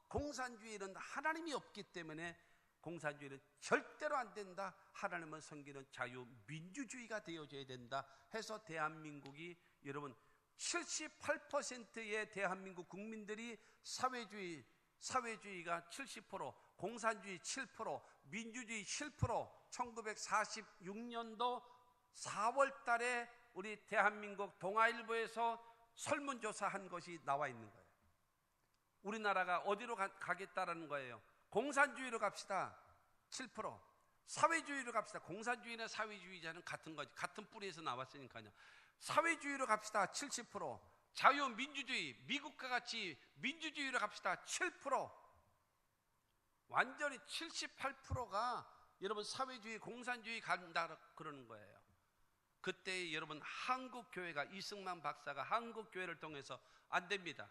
공산주의는 하나님이 없기 때문에 공산주의는 절대로 안 된다. 하나님을 섬기는 자유민주주의가 되어져야 된다 해서 대한민국이, 여러분, 78%의 대한민국 국민들이 사회주의가 70%, 공산주의 7%, 민주주의 7%, 1946년도 4월 달에 우리 대한민국 동아일보에서 설문조사한 것이 나와 있는 거예요. 우리나라가 어디로 가겠다라는 거예요. 공산주의로 갑시다. 7%. 사회주의로 갑시다. 공산주의나 사회주의자는 같은 거지. 같은 뿌리에서 나왔으니까요. 사회주의로 갑시다. 70%. 자유민주주의, 미국과 같이 민주주의로 갑시다. 7%. 완전히 78%가 여러분 사회주의, 공산주의 간다 그러는 거예요. 그때 여러분 한국교회가, 이승만 박사가 한국교회를 통해서 안 됩니다.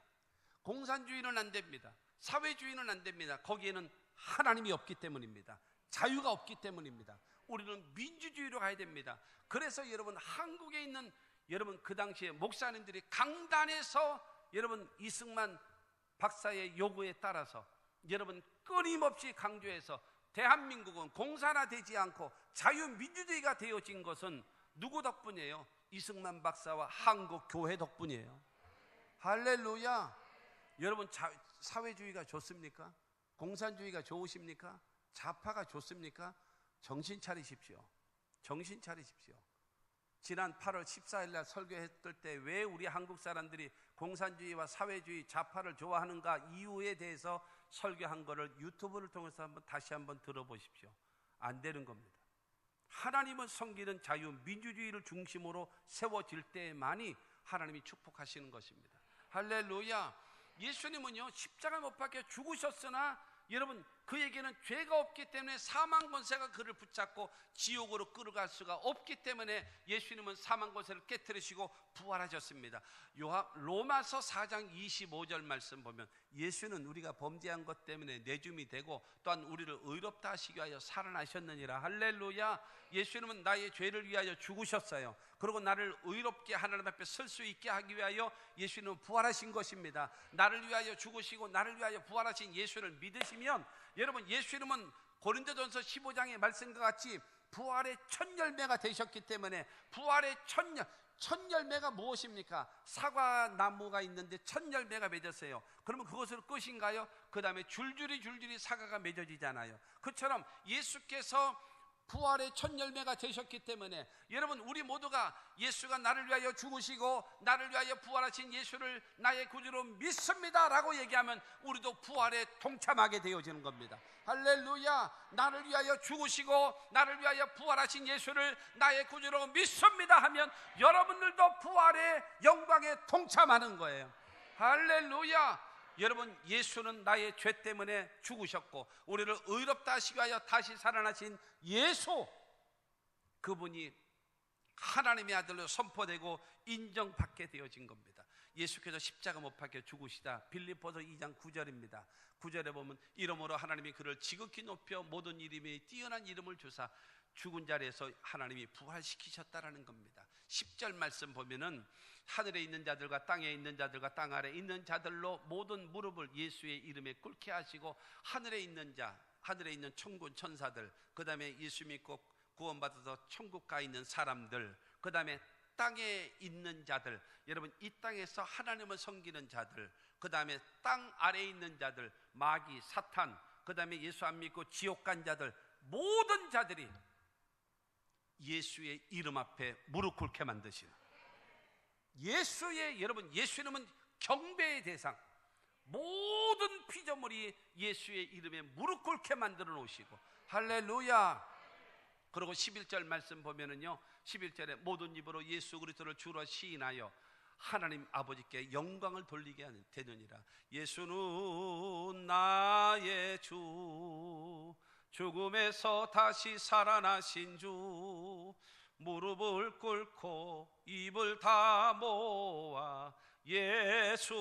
공산주의는 안 됩니다. 사회주의는 안 됩니다. 거기에는 하나님이 없기 때문입니다. 자유가 없기 때문입니다. 우리는 민주주의로 가야 됩니다. 그래서 여러분 한국에 있는 여러분 그 당시에 목사님들이 강단에서 여러분 이승만 박사의 요구에 따라서 여러분 끊임없이 강조해서 대한민국은 공산화되지 않고 자유민주주의가 되어진 것은 누구 덕분이에요? 이승만 박사와 한국교회 덕분이에요. 할렐루야. 여러분 사회주의가 좋습니까? 공산주의가 좋으십니까? 좌파가 좋습니까? 정신 차리십시오. 정신 차리십시오. 지난 8월 14일 날 설교했을 때 왜 우리 한국 사람들이 공산주의와 사회주의, 좌파를 좋아하는가 이유에 대해서 설교한 거를 유튜브를 통해서 다시 한번 들어보십시오. 안 되는 겁니다. 하나님을 섬기는 자유, 민주주의를 중심으로 세워질 때만이 하나님이 축복하시는 것입니다. 할렐루야. 예수님은요 십자가 못 박혀 죽으셨으나 여러분 그에게는 죄가 없기 때문에 사망 권세가 그를 붙잡고 지옥으로 끌어갈 수가 없기 때문에 예수님은 사망 권세를 깨뜨리시고 부활하셨습니다. 로마서 4장 25절 말씀 보면 예수는 우리가 범죄한 것 때문에 내줌이 되고 또한 우리를 의롭다 하시기 위하여 살아나셨느니라. 할렐루야. 예수님은 나의 죄를 위하여 죽으셨어요. 그리고 나를 의롭게 하나님 앞에 설 수 있게 하기 위하여 예수님은 부활하신 것입니다. 나를 위하여 죽으시고 나를 위하여 부활하신 예수를 믿으시면 여러분 예수님은 고린도전서 15장의 말씀과 같이 부활의 첫 열매가 되셨기 때문에 부활의 첫 열매가 무엇입니까? 사과나무가 있는데 첫 열매가 맺었어요. 그러면 그것으로 끝인가요? 그 다음에 줄줄이 사과가 맺어지잖아요. 그처럼 예수께서 부활의 첫 열매가 되셨기 때문에 여러분 우리 모두가 예수가 나를 위하여 죽으시고 나를 위하여 부활하신 예수를 나의 구주로 믿습니다 라고 얘기하면 우리도 부활에 동참하게 되어지는 겁니다. 할렐루야. 나를 위하여 죽으시고 나를 위하여 부활하신 예수를 나의 구주로 믿습니다 하면 여러분들도 부활의 영광에 동참하는 거예요. 할렐루야. 여러분 예수는 나의 죄 때문에 죽으셨고 우리를 의롭다 하시기 위하여 다시 살아나신 예수, 그분이 하나님의 아들로 선포되고 인정받게 되어진 겁니다. 예수께서 십자가 못 박혀 죽으시다. 빌립보서 2장 9절입니다 9절에 보면 이러므로 하나님이 그를 지극히 높여 모든 이름에 뛰어난 이름을 주사 죽은 자리에서 하나님이 부활시키셨다라는 겁니다. 10절 말씀 보면은 하늘에 있는 자들과 땅에 있는 자들과 땅 아래 있는 자들로 모든 무릎을 예수의 이름에 꿇게 하시고 하늘에 있는 자, 하늘에 있는 천군 천사들, 그 다음에 예수 믿고 구원받아서 천국 가 있는 사람들, 그 다음에 땅에 있는 자들, 여러분 이 땅에서 하나님을 섬기는 자들, 그 다음에 땅 아래에 있는 자들, 마귀, 사탄, 그 다음에 예수 안 믿고 지옥 간 자들, 모든 자들이 예수의 이름 앞에 무릎 꿇게 만드시는 예수의, 여러분 예수님은 경배의 대상, 모든 피조물이 예수의 이름에 무릎 꿇게 만들어 놓으시고 할렐루야. 그리고 11절 말씀 보면은요 11절에 모든 입으로 예수 그리스도를 주로 시인하여 하나님 아버지께 영광을 돌리게 되느니라. 예수는 나의 주, 죽음에서 다시 살아나신 주, 무릎을 꿇고 입을 다 모아 예수는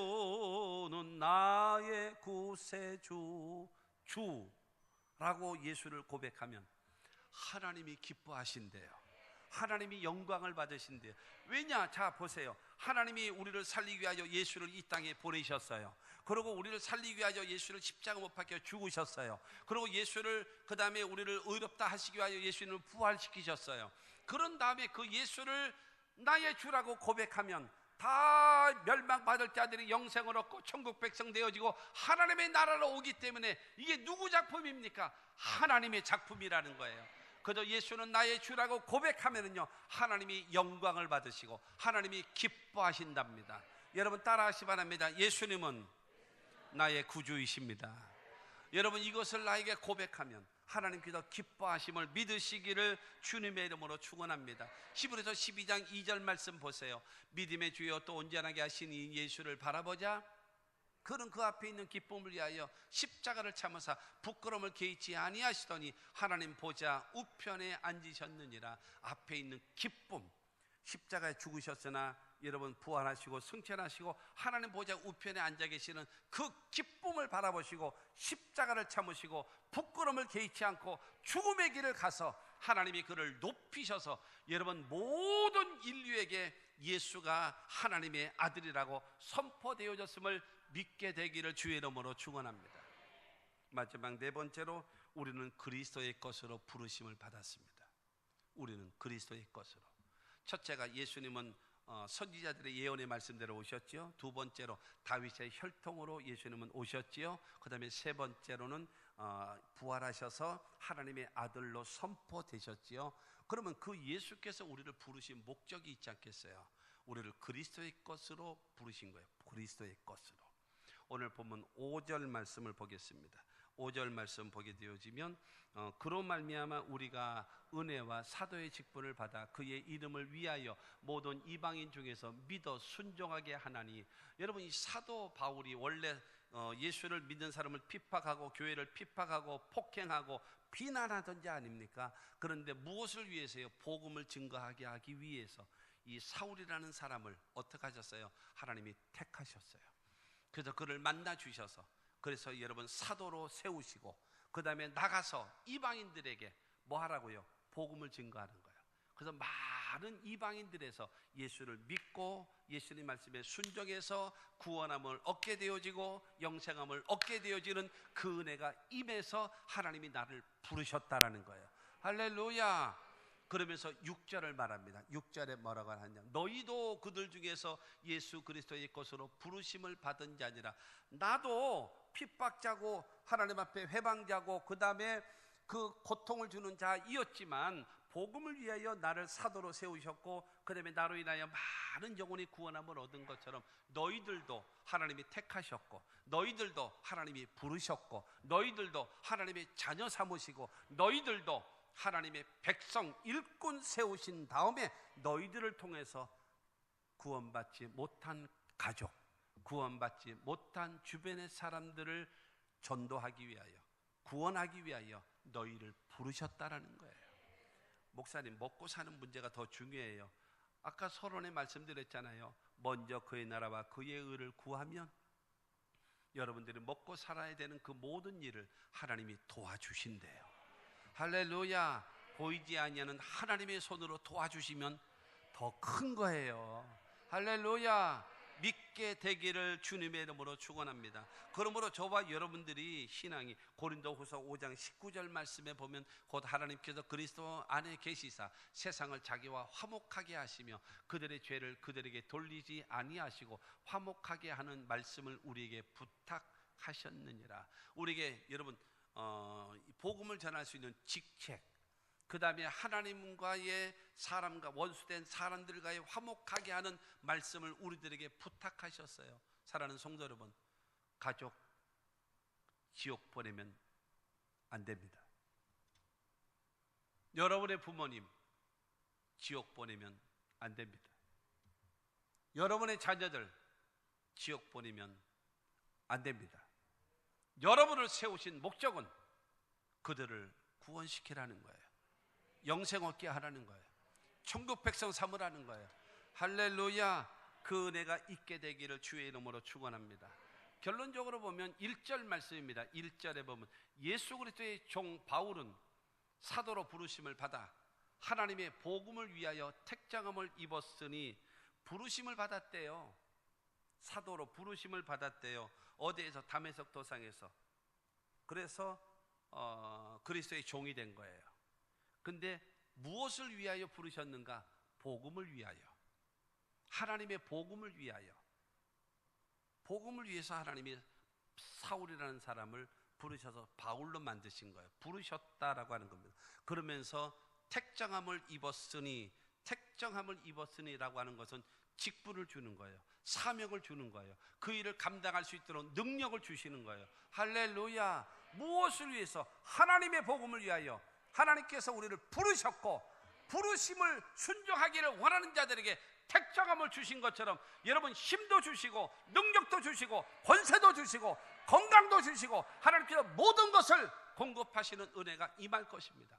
나의 구세주, 주라고 예수를 고백하면 하나님이 기뻐하신대요. 하나님이 영광을 받으신대요. 왜냐? 자 보세요. 하나님이 우리를 살리기 위하여 예수를 이 땅에 보내셨어요. 그리고 우리를 살리기 위하여 예수를 십자가 못 박혀 죽으셨어요. 그리고 예수를 그 다음에 우리를 의롭다 하시기 위하여 예수님을 부활시키셨어요. 그런 다음에 그 예수를 나의 주라고 고백하면 다 멸망받을 자들이 영생을 얻고 천국 백성 되어지고 하나님의 나라로 오기 때문에 이게 누구 작품입니까? 하나님의 작품이라는 거예요. 그저 예수는 나의 주라고 고백하면은요, 하나님이 영광을 받으시고 하나님이 기뻐하신답니다. 여러분 따라하시 바랍니다. 예수님은 나의 구주이십니다. 여러분 이것을 나에게 고백하면 하나님께서 기뻐하심을 믿으시기를 주님의 이름으로 축원합니다. 히브리서 12장 2절 말씀 보세요. 믿음의 주여 또 온전하게 하신 이 예수를 바라보자. 그는 그 앞에 있는 기쁨을 위하여 십자가를 참으사 부끄러움을 개의치 아니하시더니 하나님 보좌 우편에 앉으셨느니라. 앞에 있는 기쁨, 십자가에 죽으셨으나 여러분 부활하시고 승천하시고 하나님 보좌 우편에 앉아 계시는 그 기쁨을 바라보시고 십자가를 참으시고 부끄러움을 개의치 않고 죽음의 길을 가서 하나님이 그를 높이셔서 여러분 모든 인류에게 예수가 하나님의 아들이라고 선포되어졌음을 믿게 되기를 주의 이름으로 축원합니다. 마지막 네 번째로 우리는 그리스도의 것으로 부르심을 받았습니다. 우리는 그리스도의 것으로. 첫째가 예수님은 선지자들의 예언의 말씀대로 오셨지요. 두 번째로 다윗의 혈통으로 예수님은 오셨지요. 그 다음에 세 번째로는 부활하셔서 하나님의 아들로 선포되셨지요. 그러면 그 예수께서 우리를 부르신 목적이 있지 않겠어요? 우리를 그리스도의 것으로 부르신 거예요. 그리스도의 것으로. 오늘 보면 5절 말씀을 보겠습니다. 5절 말씀 보게 되어지면 그로 말미암아 우리가 은혜와 사도의 직분을 받아 그의 이름을 위하여 모든 이방인 중에서 믿어 순종하게 하나니. 여러분 이 사도 바울이 원래 예수를 믿는 사람을 핍박하고 교회를 핍박하고 폭행하고 비난하던 자 아닙니까? 그런데 무엇을 위해서요? 복음을 증거하게 하기 위해서 이 사울이라는 사람을 어떻게 하셨어요? 하나님이 택하셨어요. 그래서 그를 만나 주셔서 그래서 여러분 사도로 세우시고 그 다음에 나가서 이방인들에게 뭐 하라고요? 복음을 증거하는 거예요. 그래서 많은 이방인들에서 예수를 믿고 예수님 말씀에 순종해서 구원함을 얻게 되어지고 영생함을 얻게 되어지는 그 은혜가 임해서 하나님이 나를 부르셨다라는 거예요. 할렐루야. 그러면서 6절을 말합니다. 6절에 뭐라고 하느냐? 너희도 그들 중에서 예수 그리스도의 것으로 부르심을 받은 자니라. 나도 핍박자고 하나님 앞에 회방자고 그 다음에 그 고통을 주는 자이었지만 복음을 위하여 나를 사도로 세우셨고 그 다음에 나로 인하여 많은 영혼이 구원함을 얻은 것처럼 너희들도 하나님이 택하셨고 너희들도 하나님이 부르셨고 너희들도 하나님의 자녀 삼으시고 너희들도 하나님의 백성 일꾼 세우신 다음에 너희들을 통해서 구원받지 못한 가족, 구원받지 못한 주변의 사람들을 전도하기 위하여 구원하기 위하여 너희를 부르셨다라는 거예요. 목사님, 먹고 사는 문제가 더 중요해요. 아까 서론에 말씀드렸잖아요. 먼저 그의 나라와 그의 의를 구하면 여러분들이 먹고 살아야 되는 그 모든 일을 하나님이 도와주신대요. 할렐루야. 보이지 아니하는 하나님의 손으로 도와주시면 더 큰 거예요. 할렐루야. 믿게 되기를 주님의 이름으로 축원합니다. 그러므로 저와 여러분들이 신앙이 고린도후서 5장 19절 말씀에 보면 곧 하나님께서 그리스도 안에 계시사 세상을 자기와 화목하게 하시며 그들의 죄를 그들에게 돌리지 아니하시고 화목하게 하는 말씀을 우리에게 부탁하셨느니라. 우리에게 여러분 복음을 전할 수 있는 직책, 그 다음에 하나님과의 사람과 원수된 사람들과의 화목하게 하는 말씀을 우리들에게 부탁하셨어요. 사랑하는 성도 여러분, 가족 지옥 보내면 안 됩니다. 여러분의 부모님 지옥 보내면 안 됩니다. 여러분의 자녀들 지옥 보내면 안 됩니다. 여러분을 세우신 목적은 그들을 구원시키라는 거예요. 영생 얻게 하라는 거예요. 천국 백성 삼으라는 거예요. 할렐루야. 그 은혜가 있게 되기를 주의 이름으로 축원합니다. 결론적으로 보면 1절 말씀입니다. 1절에 보면 예수 그리스도의 종 바울은 사도로 부르심을 받아 하나님의 복음을 위하여 택장함을 입었으니 부르심을 받았대요. 사도로 부르심을 받았대요. 어디에서? 다메섹 도상에서. 그래서 그리스도의 종이 된 거예요. 근데 무엇을 위하여 부르셨는가? 복음을 위하여. 하나님의 복음을 위하여. 복음을 위해서 하나님이 사울이라는 사람을 부르셔서 바울로 만드신 거예요. 부르셨다라고 하는 겁니다. 그러면서 택정함을 입었으니라고 하는 것은 직분을 주는 거예요. 사명을 주는 거예요. 그 일을 감당할 수 있도록 능력을 주시는 거예요. 할렐루야. 무엇을 위해서? 하나님의 복음을 위하여 하나님께서 우리를 부르셨고, 부르심을 순종하기를 원하는 자들에게 택정함을 주신 것처럼 여러분 힘도 주시고 능력도 주시고 권세도 주시고 건강도 주시고 하나님께서 모든 것을 공급하시는 은혜가 임할 것입니다.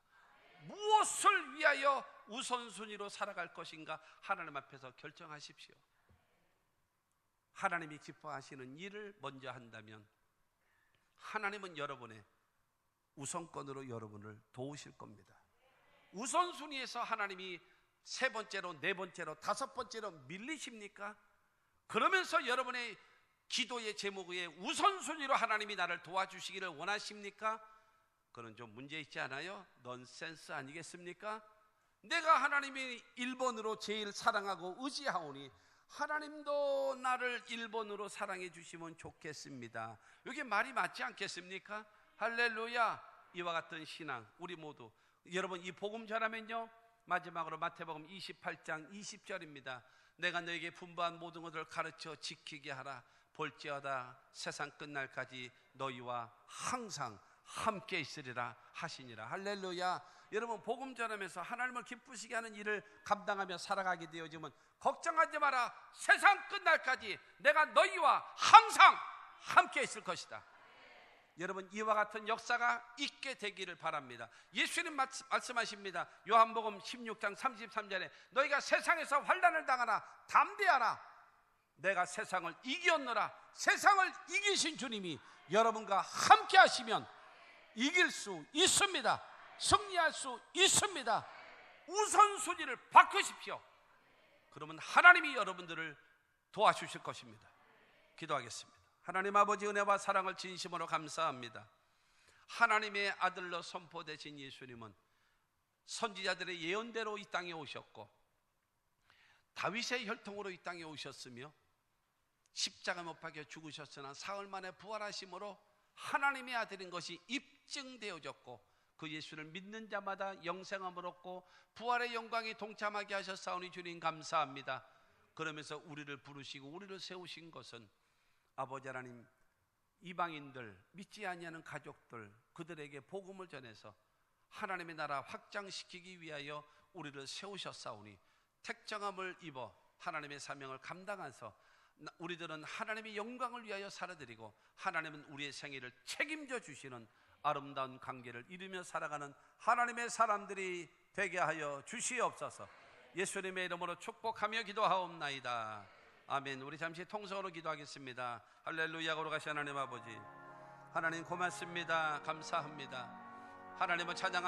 무엇을 위하여 우선순위로 살아갈 것인가 하나님 앞에서 결정하십시오. 하나님이 기뻐하시는 일을 먼저 한다면 하나님은 여러분의 우선권으로 여러분을 도우실 겁니다. 우선순위에서 하나님이 세 번째로, 네 번째로, 다섯 번째로 밀리십니까? 그러면서 여러분의 기도의 제목에 우선순위로 하나님이 나를 도와주시기를 원하십니까? 그건 좀 문제 있지 않아요? 넌센스 아니겠습니까? 내가 하나님이 1번으로 제일 사랑하고 의지하오니 하나님도 나를 1번으로 사랑해 주시면 좋겠습니다. 이게 말이 맞지 않겠습니까? 할렐루야. 이와 같은 신앙 우리 모두, 여러분 이 복음 전하면요, 마지막으로 마태복음 28장 20절입니다. 내가 너에게 분부한 모든 것을 가르쳐 지키게 하라. 볼지어다 세상 끝날까지 너희와 항상 함께 있으리라 하시니라. 할렐루야. 여러분 복음 전하면서 하나님을 기쁘시게 하는 일을 감당하며 살아가게 되어지면 걱정하지 마라. 세상 끝날까지 내가 너희와 항상 함께 있을 것이다. 여러분 이와 같은 역사가 있게 되기를 바랍니다. 예수님 말씀하십니다. 요한복음 16장 33절에 너희가 세상에서 환난을 당하나 담대하라. 내가 세상을 이겼노라. 세상을 이기신 주님이 여러분과 함께 하시면 이길 수 있습니다. 승리할 수 있습니다. 우선순위를 바꾸십시오. 그러면 하나님이 여러분들을 도와주실 것입니다. 기도하겠습니다. 하나님 아버지, 은혜와 사랑을 진심으로 감사합니다. 하나님의 아들로 선포되신 예수님은 선지자들의 예언대로 이 땅에 오셨고 다윗의 혈통으로 이 땅에 오셨으며 십자가 못 박혀 죽으셨으나 사흘 만에 부활하심으로 하나님의 아들인 것이 입증되어졌고 그 예수를 믿는 자마다 영생함을 얻고 부활의 영광에 동참하게 하셨사오니 주님 감사합니다. 그러면서 우리를 부르시고 우리를 세우신 것은 아버지 하나님, 이방인들, 믿지 아니하는 가족들, 그들에게 복음을 전해서 하나님의 나라 확장시키기 위하여 우리를 세우셨사오니 택정함을 입어 하나님의 사명을 감당해서 우리들은 하나님의 영광을 위하여 살아드리고 하나님은 우리의 생애를 책임져 주시는 아름다운 관계를 이루며 살아가는 하나님의 사람들이 되게 하여 주시옵소서. 예수님의 이름으로 축복하며 기도하옵나이다. 아멘. 우리 잠시 통성으로 기도하겠습니다. 할렐루야. 거룩하신 하나님 아버지, 하나님 고맙습니다. 감사합니다. 하나님을 찬양합니다.